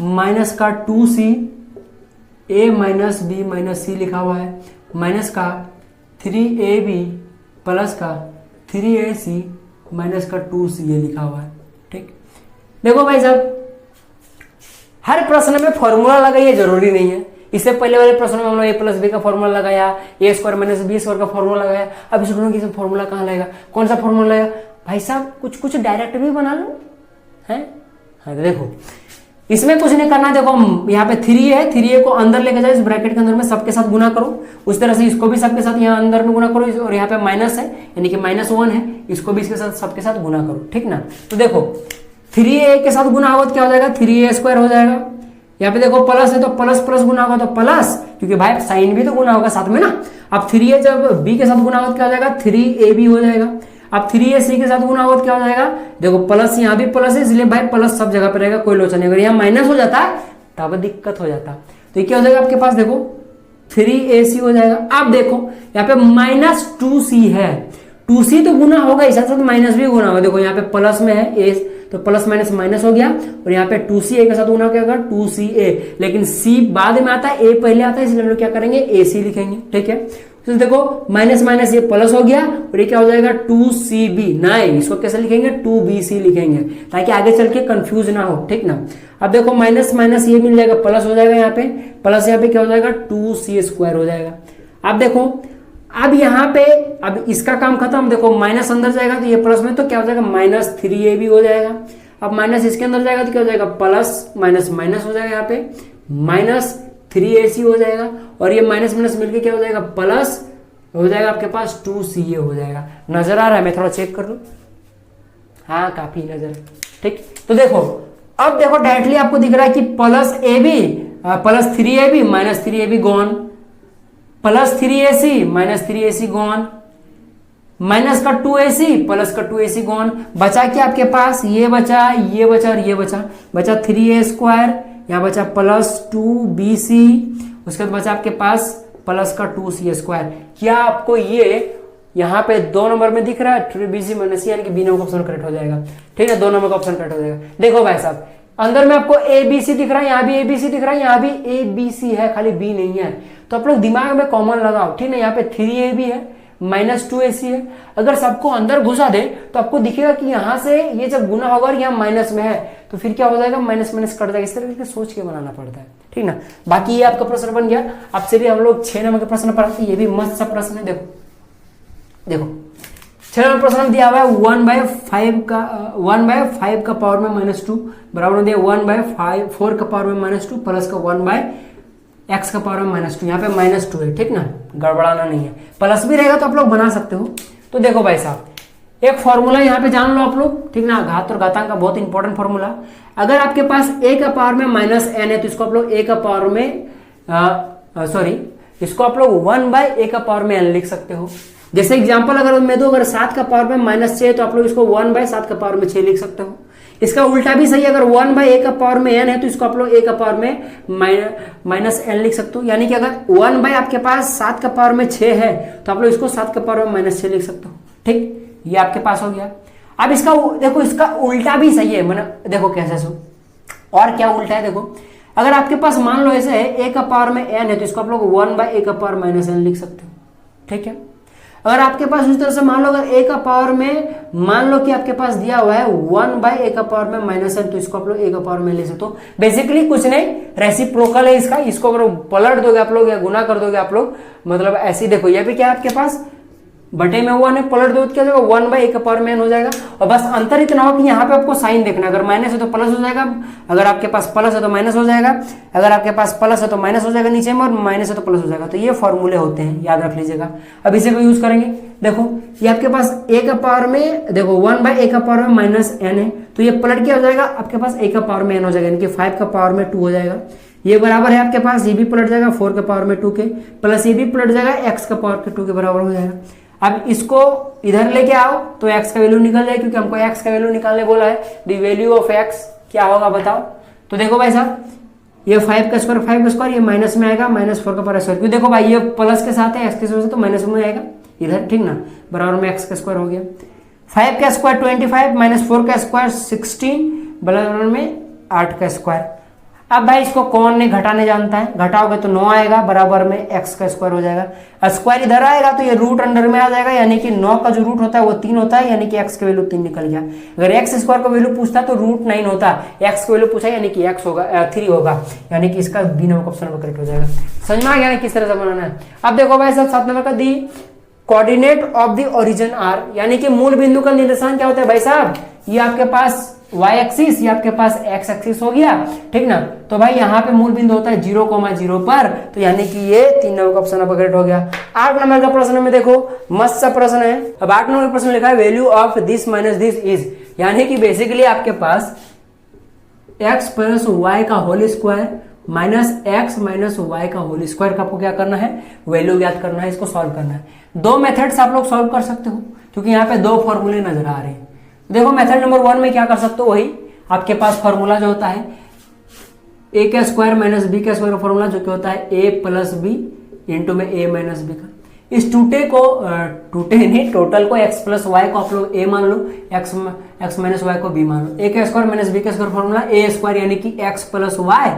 माइनस का 2c a minus B minus C लिखा हुआ है, माइनस का 3ab प्लस का 3ac माइनस का 2c ये लिखा हुआ है, ठीक। देखो भाई साहब हर प्रश्न में फॉर्मूला लगाइए जरूरी नहीं है। इससे पहले वाले प्रश्न में हम लोग ए प्लस बी का फॉर्मूला लगाया, ए स्क्वायर माइनस बी स्क्वायर का फॉर्मूला लगाया। अब इस की फॉर्मूला कहाँ लगेगा, कौन सा फॉर्मूला लगेगा, भाई साहब कुछ कुछ डायरेक्ट भी बना लो है। हाँ तो देखो इसमें कुछ नहीं करना, देखो यहाँ पे 3a है, 3a को अंदर लेके जाओ, इस ब्रैकेट के अंदर में सबके साथ गुना करो, उस तरह से इसको भी सबके साथ यहाँ अंदर में गुना करो, और यहाँ पे माइनस है यानी कि -1 है, इसको भी इसके साथ सबके साथ गुना करो, ठीक ना। तो देखो 3a के साथ गुना होगा तो क्या हो जाएगा 3a² हो जाएगा। यहाँ पे देखो प्लस है तो प्लस प्लस गुना होगा तो प्लस, क्योंकि भाई साइन भी तो गुना होगा साथ में ना। अब 3a जब b के साथ गुना होगा तो क्या हो जाएगा 3ab हो जाएगा। अब 3ac के साथ गुना होगा तो क्या हो जाएगा, देखो प्लस यहाँ भी प्लस है इसलिए भाई प्लस सब जगह पे रहेगा, कोई लोचा नहीं। अगर यहाँ माइनस हो जाता तब दिक्कत हो जाता। तो ये क्या हो जाएगा आपके पास, देखो 3ac हो जाएगा। अब देखो यहाँ पे -2c है, 2c तो गुना होगा इस साथ माइनस भी गुना होगा। देखो यहाँ पे प्लस में है a तो प्लस माइनस माइनस हो गया, और यहाँ पे 2ca के साथ गुना क्या होगा 2ca, लेकिन c बाद में आता है a पहले आता है, इसलिए हम लोग क्या करेंगे ac लिखेंगे, ठीक है। तो देखो माइनस माइनस ये प्लस हो गया, और ये क्या हो जाएगा 2cb, नहीं इसको कैसे लिखेंगे 2bc लिखेंगे, ताकि आगे चल के कंफ्यूज ना हो, ठीक ना। अब देखो माइनस माइनस ये मिल जाएगा प्लस हो जाएगा, यहाँ पे प्लस यहाँ पे क्या हो जाएगा 2c² हो जाएगा। अब देखो अब यहाँ पे अब इसका काम खत्म, देखो माइनस अंदर जाएगा तो ये प्लस में तो क्या हो जाएगा -3ab हो जाएगा। अब माइनस इसके अंदर जाएगा तो क्या हो जाएगा प्लस माइनस माइनस हो जाएगा, यहाँ पे -3ac हो जाएगा, और ये माइनस माइनस मिलके क्या हो जाएगा प्लस हो जाएगा आपके पास 2ca हो जाएगा। नजर आ रहा है, मैं थोड़ा चेक कर लूं, हाँ काफी नजर, ठीक। तो देखो अब देखो डायरेक्टली आपको दिख रहा है कि plus ab plus 3ab minus 3ab gone, plus 3ac minus 3ac gone, minus का 2ac प्लस का 2ac गॉन, बचा क्या आपके पास ये बचा और ये बचा 3a², यहाँ बचा प्लस 2bc, उसके बाद बचा आपके पास प्लस का 2c²। क्या आपको ये यहाँ पे 2 नंबर में दिख रहा है 3bc माइनस c, यानी कि बी नंबर का ऑप्शन करेक्ट हो जाएगा, ठीक है, 2 नंबर का ऑप्शन करेक्ट हो जाएगा। देखो भाई साहब अंदर में आपको abc दिख रहा है, यहाँ भी abc दिख रहा है, यहाँ भी abc है, खाली b नहीं है। तो आप लोग दिमाग में कॉमन लगाओ, ठीक है, यहाँ पे 3ab है -2ac है, अगर सबको अंदर घुसा दे तो आपको दिखेगा कि यहाँ से ये जब गुना होगा और यहाँ माइनस में है तो फिर क्या हो जाएगा माइनस माइनस कट जाएगा। इस तरह से सोच के बनाना पड़ता है, ठीक ना। बाकी ये आपका प्रश्न बन गया। अब चलिए हम लोग 6 नंबर के प्रश्न पढ़ते हैं, ये भी मस्त सा प्रश्न है। देखो 6 नंबर प्रश्न में दिया हुआ है 1/5 का पावर में -2 बराबर दिया 1/4 का पावर में -2 प्लस का 1/x का पावर में -2, यहाँ पे -2 है, ठीक ना, गड़बड़ाना नहीं है। प्लस भी रहेगा तो आप लोग बना सकते हो। तो देखो भाई साहब एक फॉर्मूला यहाँ पे जान लो आप लोग, ठीक ना, घात और घातांक का बहुत इंपॉर्टेंट फॉर्मूला। अगर आपके पास a का पावर में -n है तो इसको आप लोग a का पावर में इसको आप लोग 1/a का पावर में n लिख सकते हो। जैसे एग्जांपल अगर मैं दूं, अगर 7 का पावर में -6 है तो आप लोग इसको 1/7 का पावर में 6 लिख सकते हो। इसका उल्टा भी सही है, अगर 1/a का पावर में n है तो इसको आप लोग a का पावर में -n लिख सकते हो। यानी कि अगर 1/ आपके पास 7 का पावर में 6 है तो आप लोग इसको 7 का पावर में -6 लिख सकते हो, ठीक, ये आपके पास हो गया। अब इसका देखो इसका उल्टा भी सही है, मतलब देखो कैसे सो, और क्या उल्टा है देखो, अगर आपके पास मान लो ऐसे है a का पावर में n है तो इसको आप लोग 1/a का पावर -n लिख सकते हो, ठीक है। अगर आपके पास इस तरह से मान लो, अगर a का पावर में मान लो कि आपके पास दिया हुआ है 1/a का पावर में -n तो इसको आप लोग a का पावर में ले सकते हो। बेसिकली कुछ नहीं, रेसिप्रोकल है इसका, इसको अगर पलट दोगे आप लोग या गुना कर दोगे आप लोग, मतलब ऐसे देखो ये भी क्या है आपके पास बटे में 1 है, पलट दो तो क्या हो जाएगा 1/a का पावर में n हो जाएगा। और बस अंतर इतना हो कि यहाँ पे आपको साइन देखना, अगर माइनस है तो प्लस हो जाएगा, अगर आपके पास प्लस है तो माइनस हो जाएगा, अगर आपके पास प्लस है तो माइनस हो जाएगा नीचे में, और माइनस है तो प्लस हो जाएगा। तो ये फॉर्मूले होते हैं, याद रख लीजिएगा। अब इसे को यूज करेंगे, देखो ये आपके पास a का पावर में देखो 1/a का पावर में -n है तो ये पलट क्या हो जाएगा आपके पास a का पावर में n हो जाएगा, यानी कि 5 का पावर में 2 हो जाएगा। ये बराबर है आपके पास, ये भी पलट जाएगा 4 के पावर में 2 के, प्लस ये भी पलट जाएगा x का पावर के 2 के बराबर हो जाएगा। अब इसको इधर लेके आओ तो x का वैल्यू निकल जाए, क्योंकि हमको x का वैल्यू निकालने बोला है। द वैल्यू ऑफ x क्या होगा बताओ। तो देखो भाई साहब ये 5 का स्क्वायर ये माइनस में आएगा, -4 का पावर स्क्वायर, क्योंकि देखो भाई ये प्लस के साथ है, x के साथ तो माइनस में आएगा इधर, ठीक ना, बराबर में x का स्क्वायर हो गया। 5 का स्क्वायर 25 -4 का स्क्वायर 16 बराबर में 8 का स्क्वायर। अब भाई इसको कौन नहीं घटाने जानता है, घटाओगे तो 9 आएगा, बराबर में x का स्क्वायर हो जाएगा। स्क्वायर इधर आएगा तो ये रूट अंडर में आ जाएगा, यानी कि 9 का जो रूट होता है वो 3 होता है, यानी कि x का वैल्यू 3 निकल गया। अगर x स्क्वायर का वैल्यू पूछता तो रूट 9 होता, x का वैल्यू पूछा यानी कि x होगा 3 होगा, यानी कि इसका बी नंबर ऑप्शन करेक्ट हो जाएगा। समझ में आ गया ना किस तरह से बनाना है। अब देखो भाई सब 7 नंबर का the coordinate of the origin are, यानी कि मूल बिंदु का निर्देशांक क्या होता है भाई साहब, ये आपके पास y एक्सिस, ये आपके पास x एक्सिस हो गया, ठीक ना। तो भाई यहाँ पे मूल बिंदु होता है 0,0 पर, तो यानी कि ये 3 नंबर का ऑप्शन आपका करेक्ट हो गया। 8 नंबर का प्रश्न में देखो, मस्त सा प्रश्न है। अब 8 नंबर का प्रश्न लिखा है value of this minus this is, यानी कि बेसिकली आपके पास x प्लस वाई का whole square minus x minus y का होल स्क्वायर का आपको क्या करना है, वैल्यू ज्ञात करना है, इसको सॉल्व करना है। 2 मेथड्स आप लोग सॉल्व कर सकते हो, क्योंकि यहाँ पे 2 फॉर्मूले नजर आ रहे हैं। देखो मेथड नंबर 1 में क्या कर सकते हो, वही आपके पास फॉर्मूला जो होता है ए का स्क्वायर माइनस बी का स्क्वायर का फॉर्मूला जो कि होता है ए प्लस बी इंटू में ए माइनस बी का। इस टोटल को x प्लस वाई को आप लोग a मान लो, x माइनस वाई को b मान लो। a का स्क्वायर माइनस b का स्क्वायर फॉर्मूला a स्क्वायर यानी कि x प्लस वाई,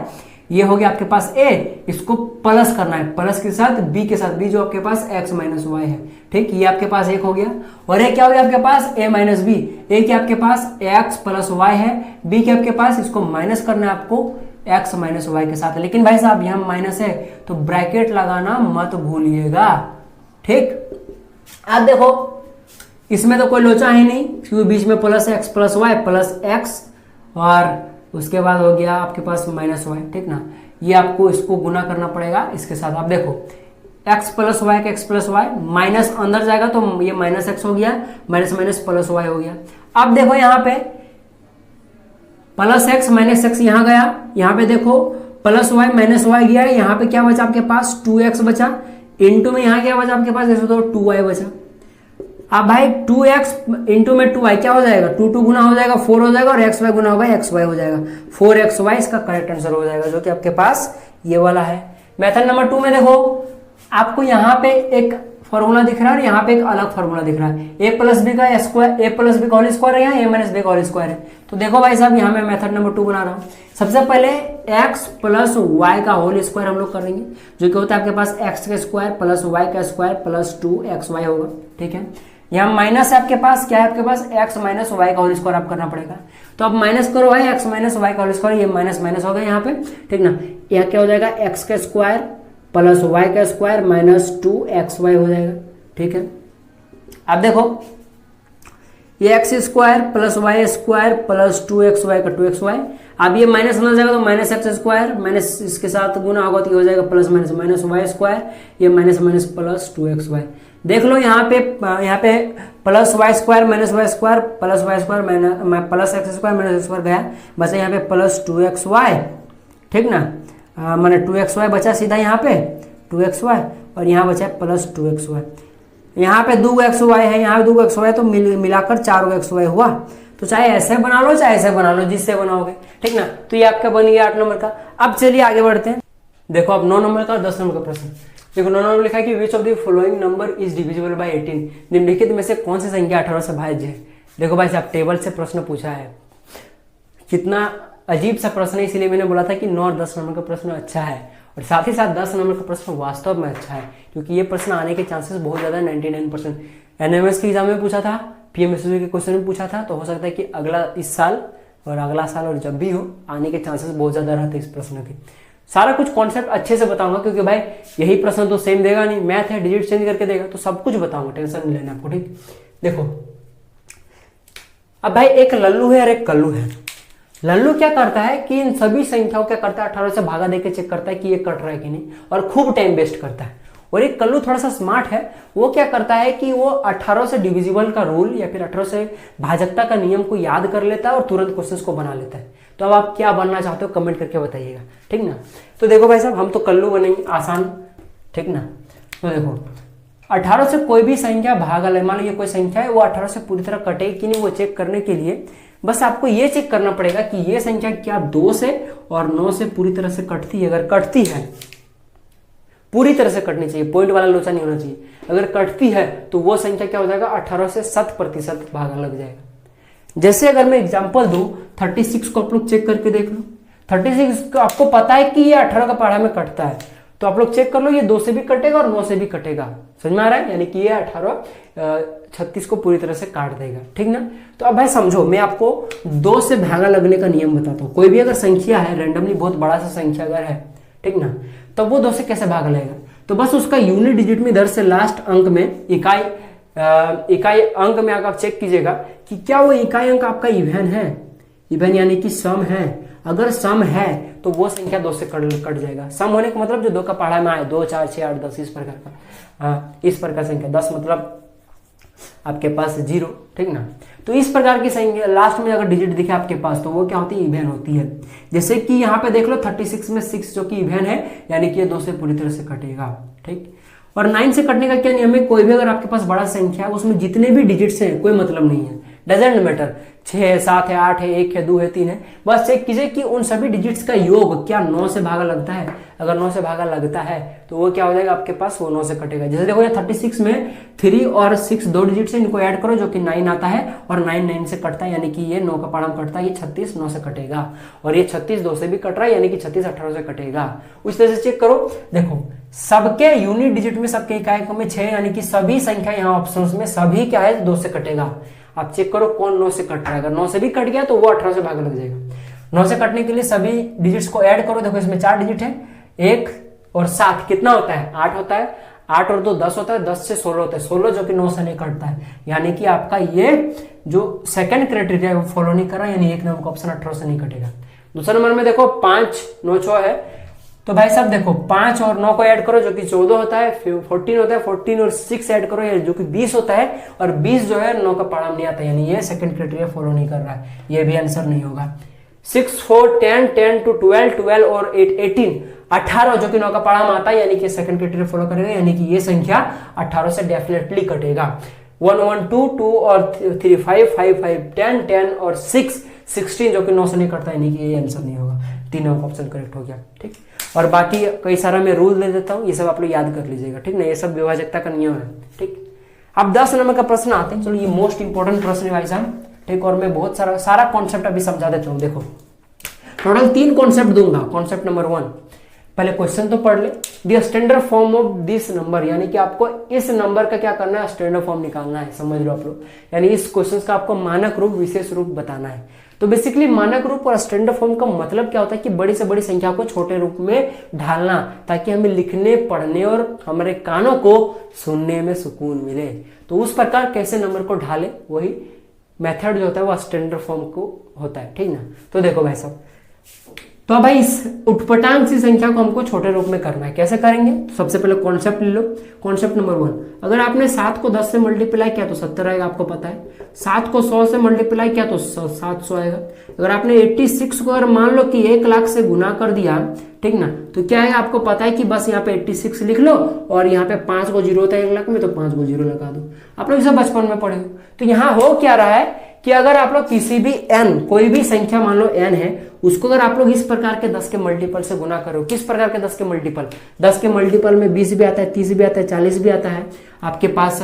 ये हो गया आपके पास a, इसको प्लस करना है, प्लस के साथ b के साथ, b जो आपके पास x माइनस वाई है, ठीक। ये आपके पास एक हो गया, और एक क्या हो गया आपके पास a माइनस बी, a की आपके पास x प्लस वाई है, b के आपके पास इसको माइनस करना है आपको x माइनस वाई के साथ। लेकिन भाई साहब यहाँ माइनस है तो ब्रैकेट लगाना मत भूलिएगा, ठीक। अब देखो इसमें तो कोई लोचा है नहीं, क्योंकि बीच में plus x plus y plus x, और उसके बाद हो गया आपके पास माइनस वाई, ठीक ना। ये आपको इसको गुना करना पड़ेगा इसके साथ। आप देखो x प्लस वाई का x प्लस वाई, माइनस अंदर जाएगा तो ये माइनस एक्स हो गया, माइनस माइनस प्लस वाई हो गया। अब देखो यहाँ पे प्लस एक्स माइनस एक्स यहाँ गया, यहाँ पे देखो प्लस वाई माइनस वाई गया, यहाँ पे क्या बचा आपके पास 2x बचा, इंटू में यहाँ क्या बचा आपके पास, जैसे तो 2y बचा। अब भाई 2x इंटू में 2y क्या हो जाएगा, 2 गुना हो जाएगा 4 हो जाएगा, और xy गुना होगा xy हो जाएगा, 4xy इसका करेक्ट आंसर हो जाएगा, जो कि आपके पास ये वाला है। मेथड नंबर 2 में देखो आपको यहाँ पे एक फॉर्मूला दिख रहा है और यहाँ पे एक अलग फॉर्मूला दिख रहा है, a प्लस बी का स्क्वायर, a प्लस बी का होल स्क्वायर है, यहाँ a माइनस बी का होल स्क्वायर है। तो देखो भाई साहब यहाँ मैं मेथड नंबर 2 बना रहा हूँ। सबसे पहले x प्लस वाई का होल स्क्वायर हम लोग करेंगे, जो कि होता है आपके पास x का स्क्वायर प्लस वाई का स्क्वायर प्लस 2xy होगा, ठीक है। यहाँ माइनस है आपके पास, क्या है आपके पास x माइनस वाई का होल स्क्वायर आप करना पड़ेगा, तो अब माइनस करो भाई x माइनस वाई का होल स्क्वायर, ये माइनस माइनस हो गया यहाँ पे, ठीक ना। यहाँ क्या हो जाएगा x का स्क्वायर प्लस वाई का स्क्वायर माइनस 2xy हो जाएगा, ठीक है। अब देखो ये x square plus y square plus 2xy का 2xy, अब ये माइनस हो जाएगा तो माइनस एक्स स्क्वायर माइनस इसके साथ गुना होगा तो ये हो जाएगा plus minus minus y square, ये माइनस माइनस प्लस 2xy। देख लो यहाँ पे plus y square minus y square plus y square minus plus x square minus x square गया, बचा यहाँ पे प्लस 2xy, ठीक ना। मैंने 2xy बचा सीधा यहाँ पे 2xy, और यहाँ बचा प्लस 2xy। यहाँ पे 2xy है, यहाँ 2xy, तो मिलाकर 4xy हुआ। तो चाहे ऐसे बना लो चाहे ऐसे बना लो, जिससे बनाओगे, ठीक ना। तो ये आपका बन गया 8 नंबर का। अब चलिए आगे बढ़ते हैं। देखो अब 9 नंबर का और 10 नंबर का प्रश्न देखो। 9 नंबर लिखा है कि which of the following number is divisible by 18, निम्नलिखित में से कौन सी संख्या 18 से भाज्य है। देखो भाई साहब टेबल से प्रश्न पूछा है, कितना अजीब सा प्रश्न है, इसीलिए मैंने बोला था कि 9 और 10 नंबर का प्रश्न अच्छा है, और साथ ही साथ 10 नंबर का प्रश्न वास्तव में अच्छा है, क्योंकि ये प्रश्न आने के चांसेस बहुत ज्यादा 99%। एनएमएस के एग्जाम में पूछा था, पीएमएसयू के क्वेश्चन में पूछा था, तो हो सकता है कि अगला इस साल और अगला साल और जब भी हो आने के चांसेस बहुत ज्यादा रहते हैं इस प्रश्न के। सारा कुछ कॉन्सेप्ट अच्छे से बताऊंगा, क्योंकि भाई यही प्रश्न तो सेम देगा नहीं, मैथ है डिजिट चेंज करके देगा, तो सब कुछ बताऊंगा, टेंशन नहीं लेना आपको, ठीक। देखो अब भाई एक लल्लू है और एक कल्लू है। लल्लू क्या करता है कि इन सभी संख्याओं क्या करता है 18 से भागा देके चेक करता है कि ये कट रहा है कि नहीं, और खूब टाइम वेस्ट करता है। और एक कल्लू थोड़ा सा स्मार्ट है, वो क्या करता है कि वो 18 से डिविजिबल का रूल या फिर 18 से भाजकता का नियम को याद कर लेता है और तुरंत क्वेश्चंस को बना लेता है। तो अब आप क्या बनना चाहते हो कमेंट करके बताइएगा, ठीक ना। तो देखो भाई साहब हम तो कल्लू बनेंगे, आसान, ठीक ना। तो देखो 18 से कोई भी संख्या भाग अलग, मान लीजिए कोई संख्या है वो 18 से पूरी तरह कटे कि नहीं, वो चेक करने के लिए बस आपको ये चेक करना पड़ेगा कि ये संख्या क्या 2 से और 9 से पूरी तरह से कटती है। अगर कटती है, पूरी तरह से कटनी चाहिए, पॉइंट वाला लोचा नहीं होना चाहिए। अगर कटती है तो वो संख्या क्या हो जाएगा 18 से 7% भागा लग जाएगा। जैसे अगर मैं एग्जांपल दूं 36 को आप लोग चेक करके देख लो। 36 को आपको पता है कि ये 18 का पहाड़ा में कटता है, तो आप लोग चेक कर लो, ये 2 से भी कटेगा और 9 से भी कटेगा। समझ में आ रहा है, यानी कि ये 18 36 को पूरी तरह से काट देगा, ठीक ना। तो अब भाई समझो, मैं आपको 2 से भागा लगने का नियम बताता हूँ। कोई भी अगर संख्या है रैंडमली बहुत बड़ा सा संख्या अगर है, ठीक ना, तब वो 2 से कैसे भाग लेगा। तो बस उसका यूनिट डिजिट में इधर से लास्ट अंक में इकाई अंक में आप चेक कीजिएगा कि क्या वो इकाई अंक आपका इवन है, इवन यानी कि सम है। अगर सम है तो वो संख्या 2 से कट जाएगा। सम होने का मतलब जो 2 का पढ़ा में आए, 2 4 6 8 10 इस प्रकार का, इस प्रकार संख्या 10 मतलब आपके पास 0, ठीक ना। तो इस प्रकार की संख्या लास्ट में अगर डिजिट दिखे आपके पास तो वो क्या होती है, इवन होती है। जैसे कि यहाँ पे देख लो 36 में 6 जो कि इवन है, यानी कि ये 2 से पूरी तरह से कटेगा, ठीक। और 9 से कटने का क्या नियम है, कोई भी अगर आपके पास बड़ा संख्या है उसमें जितने भी डिजिट्स हैं कोई मतलब नहीं है, डजेंट मैटर, 6 है 7 है 8 है 1 है 2 है 3 है, बस चेक कीजिए कि उन सभी डिजिट्स का योग क्या 9 से भागा लगता है। अगर 9 से भागा लगता है तो वो क्या हो जाएगा आपके पास, वो 9 से कटेगा। जैसे देखो ये 36 में 3 और 6 दो डिजिट से, इनको ऐड करो जो कि 9 आता है, और 9 9 से कटता है, यानी कि ये 9 का पाढ़ा कटता है, ये 36 9 से कटेगा, और ये 36 2 से भी कट रहा है, यानी कि 36 18 से कटेगा। उस तरह से चेक करो, देखो सबके यूनिट डिजिट में, सबके इकाई में 6, यानी कि सभी संख्या यहाँ ऑप्शंस में सभी क्या है 2 से कटेगा। आप चेक करो कौन 9 से कट रहा है। अगर 9 से भी कट गया तो वो 18 से भाग लग जाएगा। 9 से कटने के लिए सभी डिजिट्स को ऐड करो। देखो इसमें 4 डिजिट है, 1 और 7 कितना होता है, 8 होता है, 8 और 2 10 होता है, 10 से 16 होता है, 16 जो कि 9 से नहीं कटता है, यानी कि आपका ये जो सेकंड क्राइटेरिया वो फॉलो नहीं कर रहा, यानी 1 नंबर का ऑप्शन 18 से नहीं कटेगा। दूसरे नंबर में देखो 5 9 6 है, तो भाई साहब देखो 5 और 9 को ऐड करो जो कि 14 होता है, फिर 14 होता है, 14 और 6 ऐड करो जो कि 20 होता है, और 20 जो है 9 का पाढ़ा नहीं आता, यानी ये सेकंड क्राइटेरिया फॉलो नहीं कर रहा है, ये भी आंसर नहीं होगा। 6 4 10 10 to 12 12 और 8 18 18 जो कि 9 का पाढ़ा में आता है, यानी कि सेकंड क्राइटेरिया फॉलो करेगा, यानी कि ये संख्या 18 से डेफिनेटली कटेगा। 1 1 2 2 और 3 5 5 5 10 10 और 6 16 जो कि 9 से नहीं कटता, यानी कि ये आंसर नहीं होगा। तीनों का ऑप्शन करेक्ट हो गया, ठीक। और बाकी कई सारा मैं रूल दे देता हूँ, ये सब आप लोग याद कर लीजिएगा, ठीक ना। ये सब विभाजकता का नियम है, ठीक। अब 10 नंबर का प्रश्न आते हैं, चलो ये मोस्ट इंपोर्टेंट प्रश्न है भाई साहब, ठीक। और मैं बहुत सारा कॉन्सेप्ट अभी समझा देता हूँ। देखो टोटल 3 कॉन्सेप्ट दूंगा। कॉन्सेप्ट नंबर 1, पहले क्वेश्चन तो पढ़ ले, the standard form of this number, यानी कि आपको इस नंबर का क्या करना है, स्टैंडर्ड फॉर्म निकालना है, समझ लो आप लोग। यानी इस क्वेश्चन का आपको मानक रूप विशेष रूप बताना है। तो बेसिकली मानक रूप और स्टैंडर्ड फॉर्म का मतलब क्या होता है कि बड़ी से बड़ी संख्या को छोटे रूप में ढालना, ताकि हमें लिखने पढ़ने और हमारे कानों को सुनने में सुकून मिले। तो उस प्रकार कैसे नंबर को ढाले, वही मेथड जो होता है वो स्टैंडर्ड फॉर्म को होता है, ठीक ना। तो देखो भाई साहब, तो भाई इस उठपटांग सी संख्या को हमको छोटे रूप में करना है। कैसे करेंगे, सबसे पहले कॉन्सेप्ट ले लो। कॉन्सेप्ट नंबर 1, अगर आपने 7 को 10 से मल्टीप्लाई किया तो 70 आएगा, आपको पता है। 7 को 100 से मल्टीप्लाई किया तो 700 आएगा। अगर आपने 86 को अगर मान लो कि 1 लाख से गुना कर दिया, ठीक ना, तो क्या है आपको पता है कि बस यहाँ पे 86 लिख लो, और यहाँ पे 5 को 0 होता है 1 लाख में, तो 5 को 0 लगा दो। आप लोग सब बचपन में पढ़े हो। तो यहाँ हो क्या रहा है कि अगर आप लोग किसी भी n, कोई भी संख्या मान लो n है, उसको अगर आप लोग इस प्रकार के 10 के मल्टीपल से गुना करो, किस प्रकार के 10 के मल्टीपल, 10 के मल्टीपल में 20 भी आता है, 30 भी आता है, 40 भी आता है, आपके पास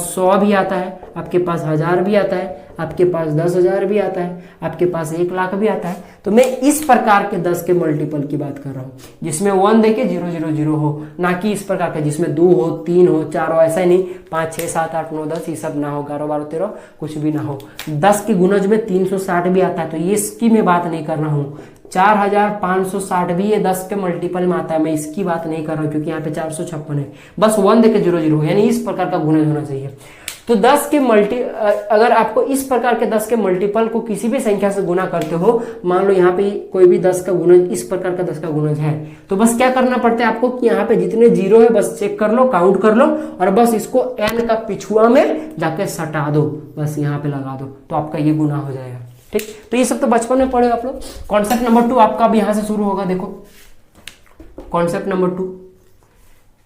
100 भी आता है, आपके पास 1000 भी आता है, आपके पास 10,000 भी आता है, आपके पास 1 लाख भी आता है। तो मैं इस प्रकार के 10 के मल्टीपल की बात कर रहा हूँ, जिसमें 1 देके 0 0 0 हो, ना कि इस प्रकार के जिसमें 2 हो 3 हो 4 हो, ऐसा ही नहीं 5 6 7 8 9 10 ये सब ना हो, 11 12 13 कुछ भी ना हो। 10 के गुणज में 360 भी आता है, तो ये इसकी मैं बात नहीं कर रहा हूँ। 4560 भी ये 10 के मल्टीपल में आता है, मैं इसकी बात नहीं कर रहा हूँ, क्योंकि यहाँ पे 456 है। बस 1 देके 0 0 यानी इस प्रकार का गुणज होना चाहिए। तो 10 के अगर आपको इस प्रकार के 10 के मल्टीपल को किसी भी संख्या से गुना करते हो, मान लो यहाँ पे कोई भी 10 का गुणज, इस प्रकार का 10 का गुणज है, तो बस क्या करना पड़ता है आपको कि यहाँ पे जितने 0 है बस चेक कर लो, काउंट कर लो, और बस इसको n का पिछुआ में जाके सटा दो, बस यहाँ पे लगा दो, तो आपका ये गुना हो जाएगा, ठीक। तो ये सब तो बचपन में पढ़े आप लोग। कॉन्सेप्ट नंबर 2 आपका अब यहाँ से शुरू होगा। देखो कॉन्सेप्ट नंबर 2,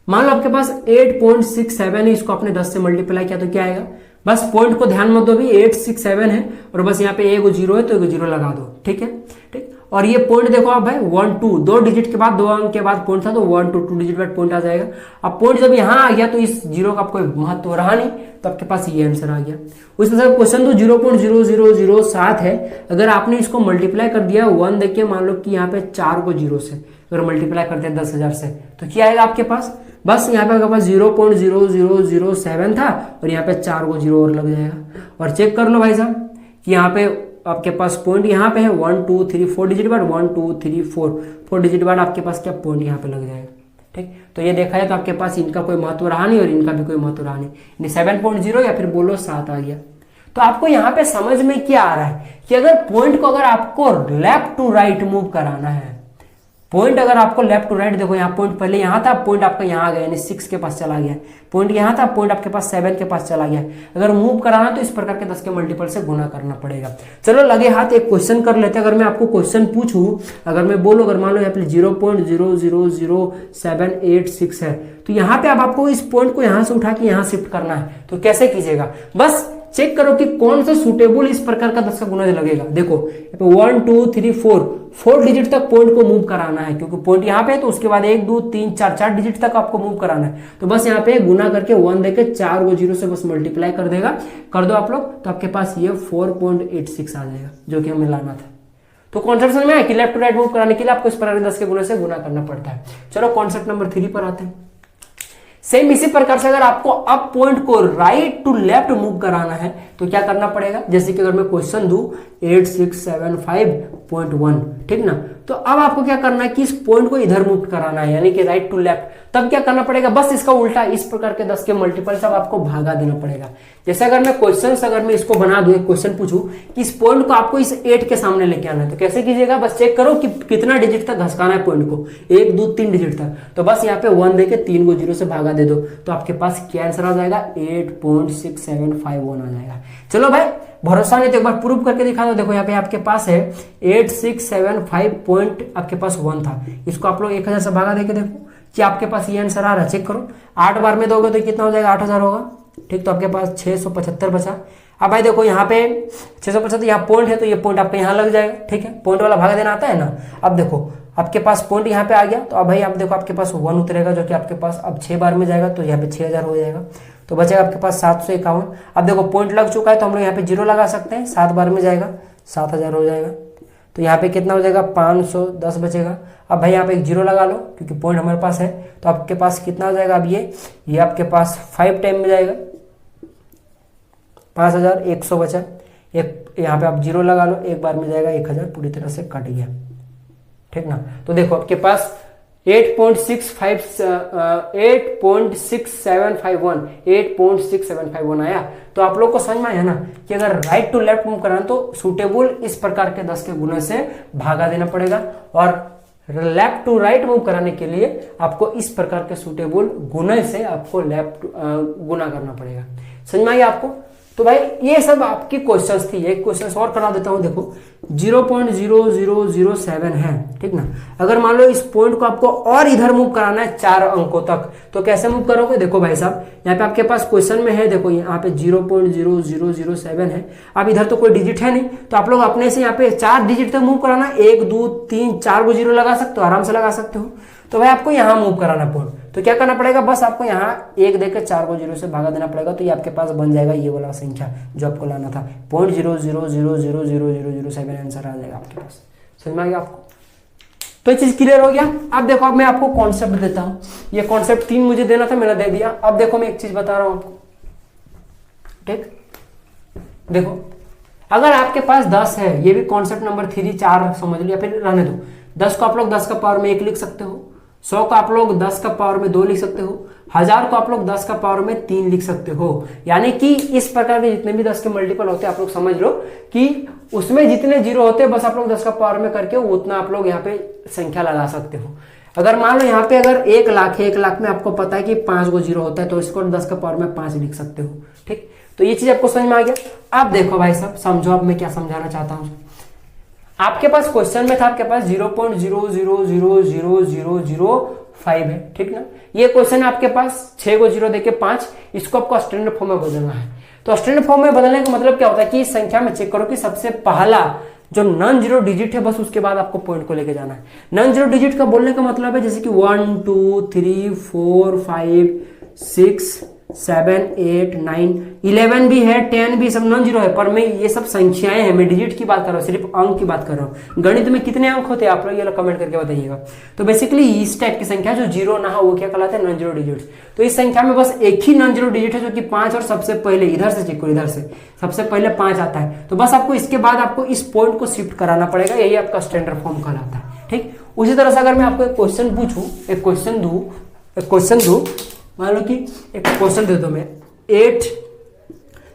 मान लो आपके पास 8.67 है, इसको आपने 10 से मल्टीप्लाई किया तो क्या आएगा, बस पॉइंट को ध्यान मत दो, अभी 867 है, और बस यहाँ पे एगो 0 है तो एगो 0 लगा दो, ठीक है, ठीक। और ये पॉइंट देखो आप भाई 1 2 2 डिजिट के बाद 2 अंक के बाद पॉइंट था, तो 1 2 2 डिजिट बाद पॉइंट आ जाएगा। अब पॉइंट जब यहाँ आ गया तो इस 0 का कोई महत्व रहा नहीं, तो आपके पास ये आंसर आ गया। उसमें से क्वेश्चन तो 0.0007 है, अगर आपने इसको मल्टीप्लाई कर दिया 1 देखिए, मान लो कि यहाँ पे 4 को 0 से अगर मल्टीप्लाई करते हैं 10,000 से, तो क्या आएगा आपके पास, बस यहाँ पे आपके पास 0.0007 था, और यहाँ पे 4 को 0 और लग जाएगा। और चेक कर लो भाई साहब कि यहाँ पे आपके पास पॉइंट यहाँ पे है 1 2 3 4 डिजिट बाद 1 2 3 4 डिजिट बाद आपके पास क्या पॉइंट यहाँ पे लग जाएगा, ठीक, तो ये देखा जाए तो आपके पास इनका कोई महत्व रहा नहीं और इनका भी कोई महत्व रहा नहीं, 7.0 या फिर बोलो 7 आ गया। तो आपको यहाँ पे समझ में क्या आ रहा है कि अगर पॉइंट को अगर आपको लेफ्ट टू राइट मूव कराना है, पॉइंट अगर आपको लेफ्ट टू राइट, देखो यहाँ पॉइंट पहले यहाँ था, पॉइंट आपका यहाँ आ गया यानी 6 के पास चला गया, पॉइंट यहाँ था, पॉइंट आपके पास 7 के पास चला गया। अगर मूव कराना तो इस प्रकार के 10 के मल्टीपल से गुना करना पड़ेगा। चलो लगे हाथ एक क्वेश्चन कर लेते हैं। अगर मैं आपको क्वेश्चन पूछूं, अगर मैं बोलूं, अगर मान लो यहाँ पे 0.000786 है, तो यहाँ पे अब आपको इस पॉइंट को यहाँ से उठा के यहाँ शिफ्ट करना है, तो कैसे कीजिएगा, बस चेक करो कि कौन सा सुटेबल इस प्रकार का 10 का गुणज लगेगा। देखो 1 2 3 4 डिजिट तक पॉइंट को मूव कराना है, क्योंकि पॉइंट यहाँ पे है, तो उसके बाद 1 2 3 4 डिजिट तक आपको मूव कराना है। तो बस यहाँ पे गुना करके 1 देके 4 को 0 से बस मल्टीप्लाई कर देगा, कर दो आप लोग, तो आपके पास ये 4.86 आ जाएगा, जो कि हमें लाना था। तो कॉन्सेप्ट समझ में है कि लेफ्ट टू राइट मूव कराने के लिए आपको इस प्रकार 10 के गुणे से गुना करना पड़ता है। चलो कॉन्सेप्ट नंबर 3 पर आते हैं। सेम इसी प्रकार से अगर आपको अब पॉइंट को राइट टू लेफ्ट मूव कराना है तो क्या करना पड़ेगा, जैसे कि अगर मैं क्वेश्चन दूं 8675.1, ठीक ना, तो अब आपको क्या करना है कि इस पॉइंट को इधर मूव कराना है, यानी कि राइट टू लेफ्ट। तब क्या करना पड़ेगा, बस इसका उल्टा इस प्रकार के 10 के मल्टीपल से आपको भागा देना पड़ेगा। जैसे अगर मैं अगर मैं इसको बना दूं, एक क्वेश्चन पूछूं कि इस पॉइंट को आपको इस 8 के सामने लेके आना है, तो कैसे कीजिएगा, बस चेक करो कि कितना डिजिट तक घसकाना है पॉइंट को, 1 2 3 डिजिट तक। तो बस यहाँ पे 1 देके 3 को 0 से भागा दे दो, तो आपके पास क्या आंसर आ जाएगा, 8.6751 आ जाएगा। चलो भाई भरोसा नहीं तो एक बार प्रूव करके दिखा दो। देखो यहाँ पे आपके पास है 8675 पॉइंट आपके पास 1 था, इसको आप लोग 1000 से भागा देके देखो कि आपके पास ये आंसर आ रहा है। चेक करो 8 बार में दोगे तो कितना हो जाएगा, 8000 होगा, ठीक। तो आपके पास 675 बचा। अब भाई देखो यहाँ पे 675, यहाँ पॉइंट है तो ये पॉइंट आपका यहाँ लग जाएगा, ठीक है, पॉइंट वाला भागा देना आता है ना। अब देखो आपके पास पॉइंट यहाँ पे आ गया, तो अब भाई आप देखो आपके पास 1 उतरेगा, जो कि आपके पास अब 6 बार में जाएगा, तो यहाँ पे 6000 हो जाएगा, तो बचेगा आपके पास 751। अब देखो पॉइंट लग चुका है तो हम लोग यहाँ पे 0 लगा सकते हैं, 7 बार में जाएगा, 7000 हो जाएगा, तो यहाँ पे कितना हो जाएगा, 510 बचेगा। अब भाई यहाँ पे एक 0 लगा लो, क्योंकि पॉइंट हमारे पास है, तो आपके पास कितना हो जाएगा, अब ये आपके पास 5 टाइम में जाएगा, 5100 बचा। एक यहाँ पे आप 0 लगा लो, एक बार में जाएगा 1000, पूरी तरह से कट गया, ठीक ना। तो देखो आपके पास 8.6751 आया। तो आप लोग को समझ में आया ना कि अगर राइट टू लेफ्ट मूव कराना तो सुटेबल इस प्रकार के 10 के गुणे से भागा देना पड़ेगा, और लेफ्ट टू राइट मूव कराने के लिए आपको इस प्रकार के सुटेबल गुणे से आपको लेफ्ट गुना करना पड़ेगा। समझ में आया आपको। तो भाई ये सब आपकी क्वेश्चंस थी, एक क्वेश्चन और करा देता हूं। देखो 0.0007 है, ठीक ना। अगर मान लो इस पॉइंट को आपको और इधर मूव कराना है 4 अंकों तक, तो कैसे मूव करोगे, देखो भाई साहब यहाँ पे आपके पास क्वेश्चन में है, देखो यहाँ पे 0.0007 है। अब इधर तो कोई डिजिट है नहीं, तो आप लोग अपने से यहाँ पे 4 डिजिट तक मूव कराना, 1 2 3 4 को 0 लगा सकते हो, आराम से लगा सकते हो। तो भाई आपको यहाँ मूव कराना पॉइंट, तो क्या करना पड़ेगा, बस आपको यहाँ 1 देकर 4 को 0 से भागा देना पड़ेगा, तो ये आपके पास बन जाएगा ये वाला संख्या जो आपको लाना था, 0.00000007 आंसर आ जाएगा आपके पास। समझ में आ गया आपको। तो ये चीज क्लियर हो गया। अब देखो अब मैं आपको कॉन्सेप्ट देता हूँ, ये कॉन्सेप्ट 3 मुझे देना था, मैंने दे दिया। अब देखो मैं एक चीज बता रहा हूँ आपको, ठीक। देखो अगर आपके पास 10 है, ये भी कॉन्सेप्ट नंबर 3 4 समझ लिया, फिर रहने दो। 10 को आप लोग 10 का पावर में 1 लिख सकते हो, 100 को आप लोग 10 का पावर में 2 लिख सकते हो, 1000 को आप लोग 10 का पावर में 3 लिख सकते हो। यानी कि इस प्रकार के जितने भी 10 के मल्टीपल होते हैं आप लोग समझ लो कि उसमें जितने 0 होते हैं बस आप लोग 10 का पावर में करके उतना आप लोग यहाँ पे संख्या लगा सकते हो। अगर मान लो यहाँ पे अगर 1 लाख है, 1 लाख में आपको पता है कि 5 को 0 होता है, तो इसको 10 का पावर में 5 लिख सकते हो, ठीक। तो ये चीज आपको समझ में आ गया। अब देखो भाई साहब समझो, अब मैं क्या समझाना चाहता हूँ। आपके पास क्वेश्चन में था आपके पास 0.000005 है, ठीक ना। ये क्वेश्चन आपके पास 6 को 0 देके 5, इसको आपको स्टैंडर्ड फॉर्म में बदलना है। तो स्टैंडर्ड फॉर्म में बदलने का मतलब क्या होता है कि इस संख्या में चेक करो कि सबसे पहला जो नॉन जीरो डिजिट है बस उसके बाद आपको पॉइंट को लेके जाना है। नॉन जीरो डिजिट का बोलने का मतलब है जैसे कि 1 2 3 4 5 6 7 8 9 11 भी है, 10 भी, सब नॉन जीरो है। पर मैं ये सब संख्याएं हैं, मैं डिजिट की बात कर रहा हूँ, सिर्फ अंक की बात कर रहा हूँ। गणित में कितने अंक होते हैं आप लोग ये कमेंट करके बताइएगा। तो बेसिकली इस टाइप की संख्या जो जीरो ना हो वो क्या कहलाते हैं, नॉन जीरो डिजिट। तो इस संख्या में बस एक ही नॉन जीरो डिजिट है जो कि 5, और सबसे पहले इधर से चेक करो, इधर से सबसे पहले 5 आता है। तो बस आपको इसके बाद आपको इस पॉइंट को शिफ्ट कराना पड़ेगा, यही आपका स्टैंडर्ड फॉर्म कहलाता है, ठीक। उसी तरह से अगर मैं आपको एक क्वेश्चन पूछूं, एक क्वेश्चन दूं, मान लो कि एक क्वेश्चन दे दो मैं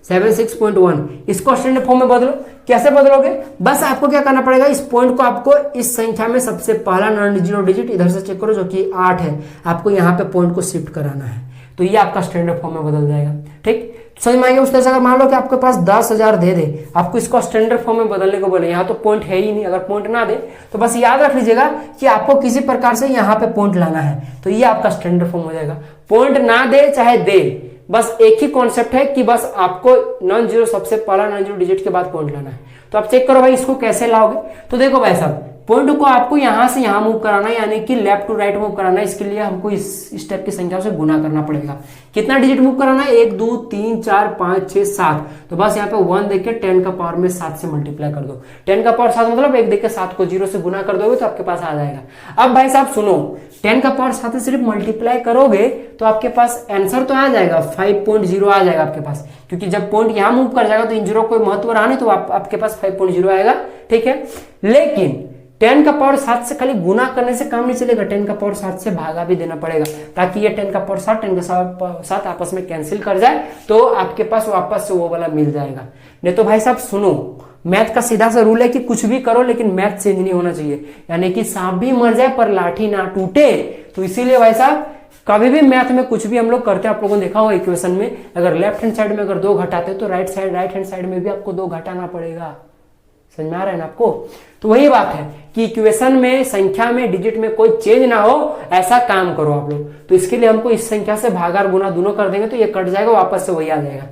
876.1, इसको स्टैंडर्ड फॉर्म में बदलो। कैसे बदलोगे? बस आपको क्या करना पड़ेगा, इस पॉइंट को आपको इस संख्या में सबसे पहला नॉन जीरो डिजिट इधर से चेक करो जो कि 8 है, आपको यहाँ पे पॉइंट को शिफ्ट कराना है, तो ये आपका स्टैंडर्ड फॉर्म में बदल जाएगा। ठीक, समझ में आएगा? उस तरह से अगर मान लो कि आपके पास 10,000 दे दे, आपको इसको स्टैंडर्ड फॉर्म में बदलने को बोले, यहाँ तो पॉइंट है ही नहीं, अगर पॉइंट ना दे तो बस याद रख लीजिएगा कि आपको किसी प्रकार से यहाँ पे पॉइंट लाना है, तो ये आपका स्टैंडर्ड फॉर्म हो जाएगा। पॉइंट ना दे चाहे दे, बस एक ही कॉन्सेप्ट है कि बस आपको नॉन जीरो सबसे पहला नॉन जीरो डिजिट के बाद पॉइंट लाना है। तो आप चेक करो भाई इसको कैसे लाओगे। तो देखो भाई साहब, पॉइंट को आपको यहां से यहां मूव कराना है, यानी कि लेफ्ट टू राइट मूव कराना है। इसके लिए हमको इस स्टेप की संख्या से गुना करना पड़ेगा। कितना डिजिट मूव कराना है? 1 2 3 4 5 6 7। तो बस यहाँ पे 1 देके 10 का पावर में 7 से मल्टीप्लाई कर दो। 10 का पावर 7 मतलब 1 देके 7 को 0 से गुना कर दोगे तो आपके पास आ जाएगा। अब भाई साहब सुनो, 10 का पावर 7 से सिर्फ मल्टीप्लाई करोगे तो आपके पास आंसर तो आ जाएगा 5.0 आ जाएगा आपके पास, क्योंकि जब पॉइंट यहां मूव कर जाएगा तो इन जीरो कोई महत्व रहा नहीं, तो आपके पास 5.0 आएगा। ठीक है, लेकिन 10 का पावर 7 से खाली गुना करने से काम नहीं चलेगा, 10 का पावर 7 से भागा भी देना पड़ेगा, ताकि ये 10 का पावर 7 10 का 7 आपस में कैंसिल कर जाए तो आपके पास वापस से वो वाला मिल जाएगा। नहीं तो भाई साहब सुनो, मैथ का सीधा सा रूल है कि कुछ भी करो लेकिन मैथ चेंज नहीं होना चाहिए, यानी कि सांप भी मर जाए पर लाठी ना टूटे। तो इसीलिए भाई साहब कभी भी मैथ में कुछ भी हम लोग करते हैं, आप लोगों ने देखा होगा इक्वेशन में अगर लेफ्ट हैंड साइड में अगर 2 घटाते तो राइट हैंड साइड में भी आपको 2 घटाना पड़ेगा। समझ में आ रहा है ना आपको? तो वही बात है कि इक्वेशन में, संख्या में, डिजिट में कोई चेंज ना हो, ऐसा काम करो आप लोग। तो इसके लिए हमको इस संख्या से भागा और गुना दोनों कर देंगे तो ये कट जाएगा, वापस से वही आ जाएगा।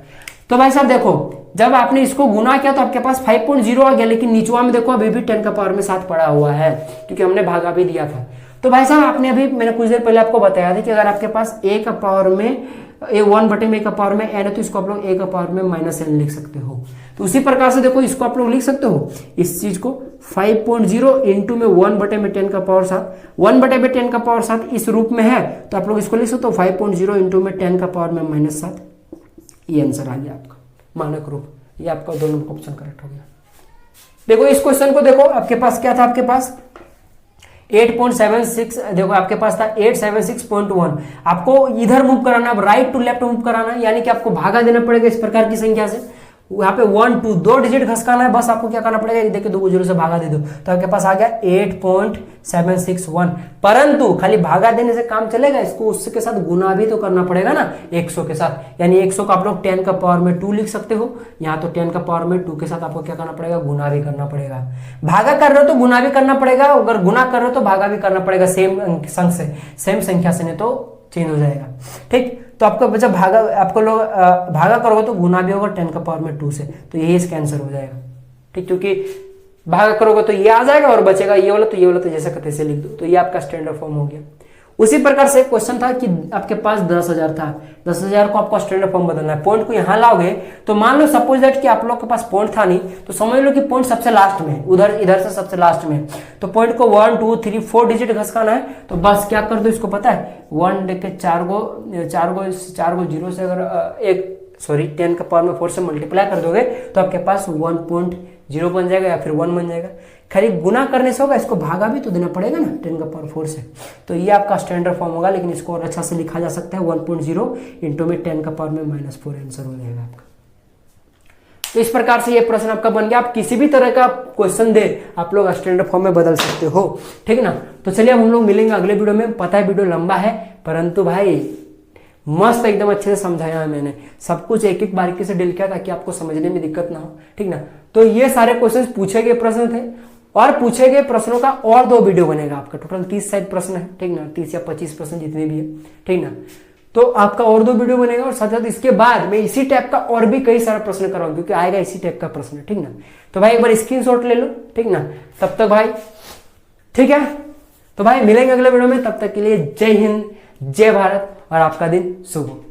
तो भाई साहब देखो, जब आपने इसको गुना किया तो आपके पास 5.0 आ गया, लेकिन नीचवा में देखो अभी भी 10 का पावर में 7 पड़ा हुआ है, क्योंकि हमने भागा भी दिया था। तो भाई साहब आपने अभी, मैंने कुछ देर पहले आपको बताया था कि अगर आपके पास a का पावर में 1/a का पावर में n है तो इसको आप लोग a का पावर में -n लिख सकते हो। तो उसी प्रकार से देखो इसको आप लोग लिख सकते हो इस चीज को 5.0 इंटू में 1/10 का पावर 7, 1/10 का पावर 7 इस रूप में है तो आप लोग इसको लिख सकते हो 5.0 इंटू में 10 का पावर में -7। ये आंसर आ गया आपका मानक रूप। ये आपका दोनों ऑप्शन करेक्ट हो गया। देखो इस क्वेश्चन को देखो, आपके पास क्या था, आपके पास 8.76, देखो आपके पास था 876.1। आपको इधर मूव कराना, राइट टू लेफ्ट मूव कराना, यानी कि आपको भागा देना पड़ेगा इस प्रकार की संख्या से। यहाँ पे 1 2 2 डिजिट घसकाना है, बस आपको क्या करना पड़ेगा, देखिए 2 जीरो से भागा दे दो तो आपके पास आ गया 8.761। परंतु खाली भागा देने से काम चलेगा, इसको उसके साथ गुना भी तो करना पड़ेगा ना 100 के साथ। यानी 100 को आप लोग 10 का पावर में 2 लिख सकते हो, यहाँ तो 10 का पावर में 2 के साथ आपको क्या करना पड़ेगा, गुना भी करना पड़ेगा। भागा कर रहे हो तो गुना भी करना पड़ेगा, अगर गुना कर रहे हो तो भागा भी करना पड़ेगा, सेम संख्या से, नहीं तो चेंज हो जाएगा। ठीक, तो आपको जब भागा, आपको लोग भागा करोगे तो गुना भी होगा 10 का पावर में 2 से, तो यही इसका आंसर हो जाएगा। ठीक, क्योंकि भागा करोगे तो ये आ जाएगा और बचेगा ये वाला, तो ये वाला तो जैसे कहते से लिख दो, तो ये आपका स्टैंडर्ड फॉर्म हो गया। उसी प्रकार से क्वेश्चन था कि आपके पास 10,000 था, 10,000 को आपको स्टैंडर्ड फॉर्म बदलना है, पॉइंट को यहां लाओगे तो मान लो सपोज दैट कि आप लोग के पास पॉइंट था नहीं, तो समझ लो कि पॉइंट सबसे लास्ट में, इधर से सबसे लास्ट में, तो पॉइंट को 1 2 3 4 डिजिट घसकाना है। तो बस क्या कर दो इसको, पता है 1 लेके 4 गो जीरो से अगर 10 का पावर में 4 से मल्टीप्लाई कर दोगे तो आपके पास 1.0 बन जाएगा या फिर 1 बन जाएगा। खाली गुना करने से होगा, इसको भागा भी तो देना पड़ेगा ना 10 का पावर 4 से। तो ये आपका स्टैंडर्ड फॉर्म होगा, लेकिन इसको और अच्छा से लिखा जा सकता है 1.0 इंटू में 10 का पावर में -4 आंसर हो जाएगा आपका। तो इस प्रकार से ये प्रश्न आपका बन गया। आप किसी भी तरह का क्वेश्चन दे आप लोग स्टैंडर्ड फॉर्म में बदल सकते हो, ठीक है ना। तो चलिए हम लोग मिलेंगे अगले वीडियो में। पता है वीडियो लंबा है, परंतु भाई मस्त एकदम अच्छे से समझाया है मैंने, सब कुछ एक एक बारीकी से डील किया ताकि आपको समझने में दिक्कत ना हो, ठीक ना। तो ये सारे क्वेश्चन पूछे गए प्रश्न थे, और पूछे गए प्रश्नों का और 2 वीडियो बनेगा आपका। टोटल 30 शायद प्रश्न है, ठीक ना, 30 या 25 प्रश्न जितने भी है, ठीक ना। तो आपका और 2 वीडियो बनेगा, और साथ साथ इसके बाद मैं इसी टाइप का और भी कई सारा प्रश्न कराऊंगा, क्योंकि आएगा इसी टाइप का प्रश्न, ठीक ना। तो भाई एक बार स्क्रीनशॉट ले लो, ठीक ना। तब तक भाई ठीक है, तो भाई मिलेंगे अगले वीडियो में। तब तक के लिए जय हिंद, जय भारत, और आपका दिन शुभ हो।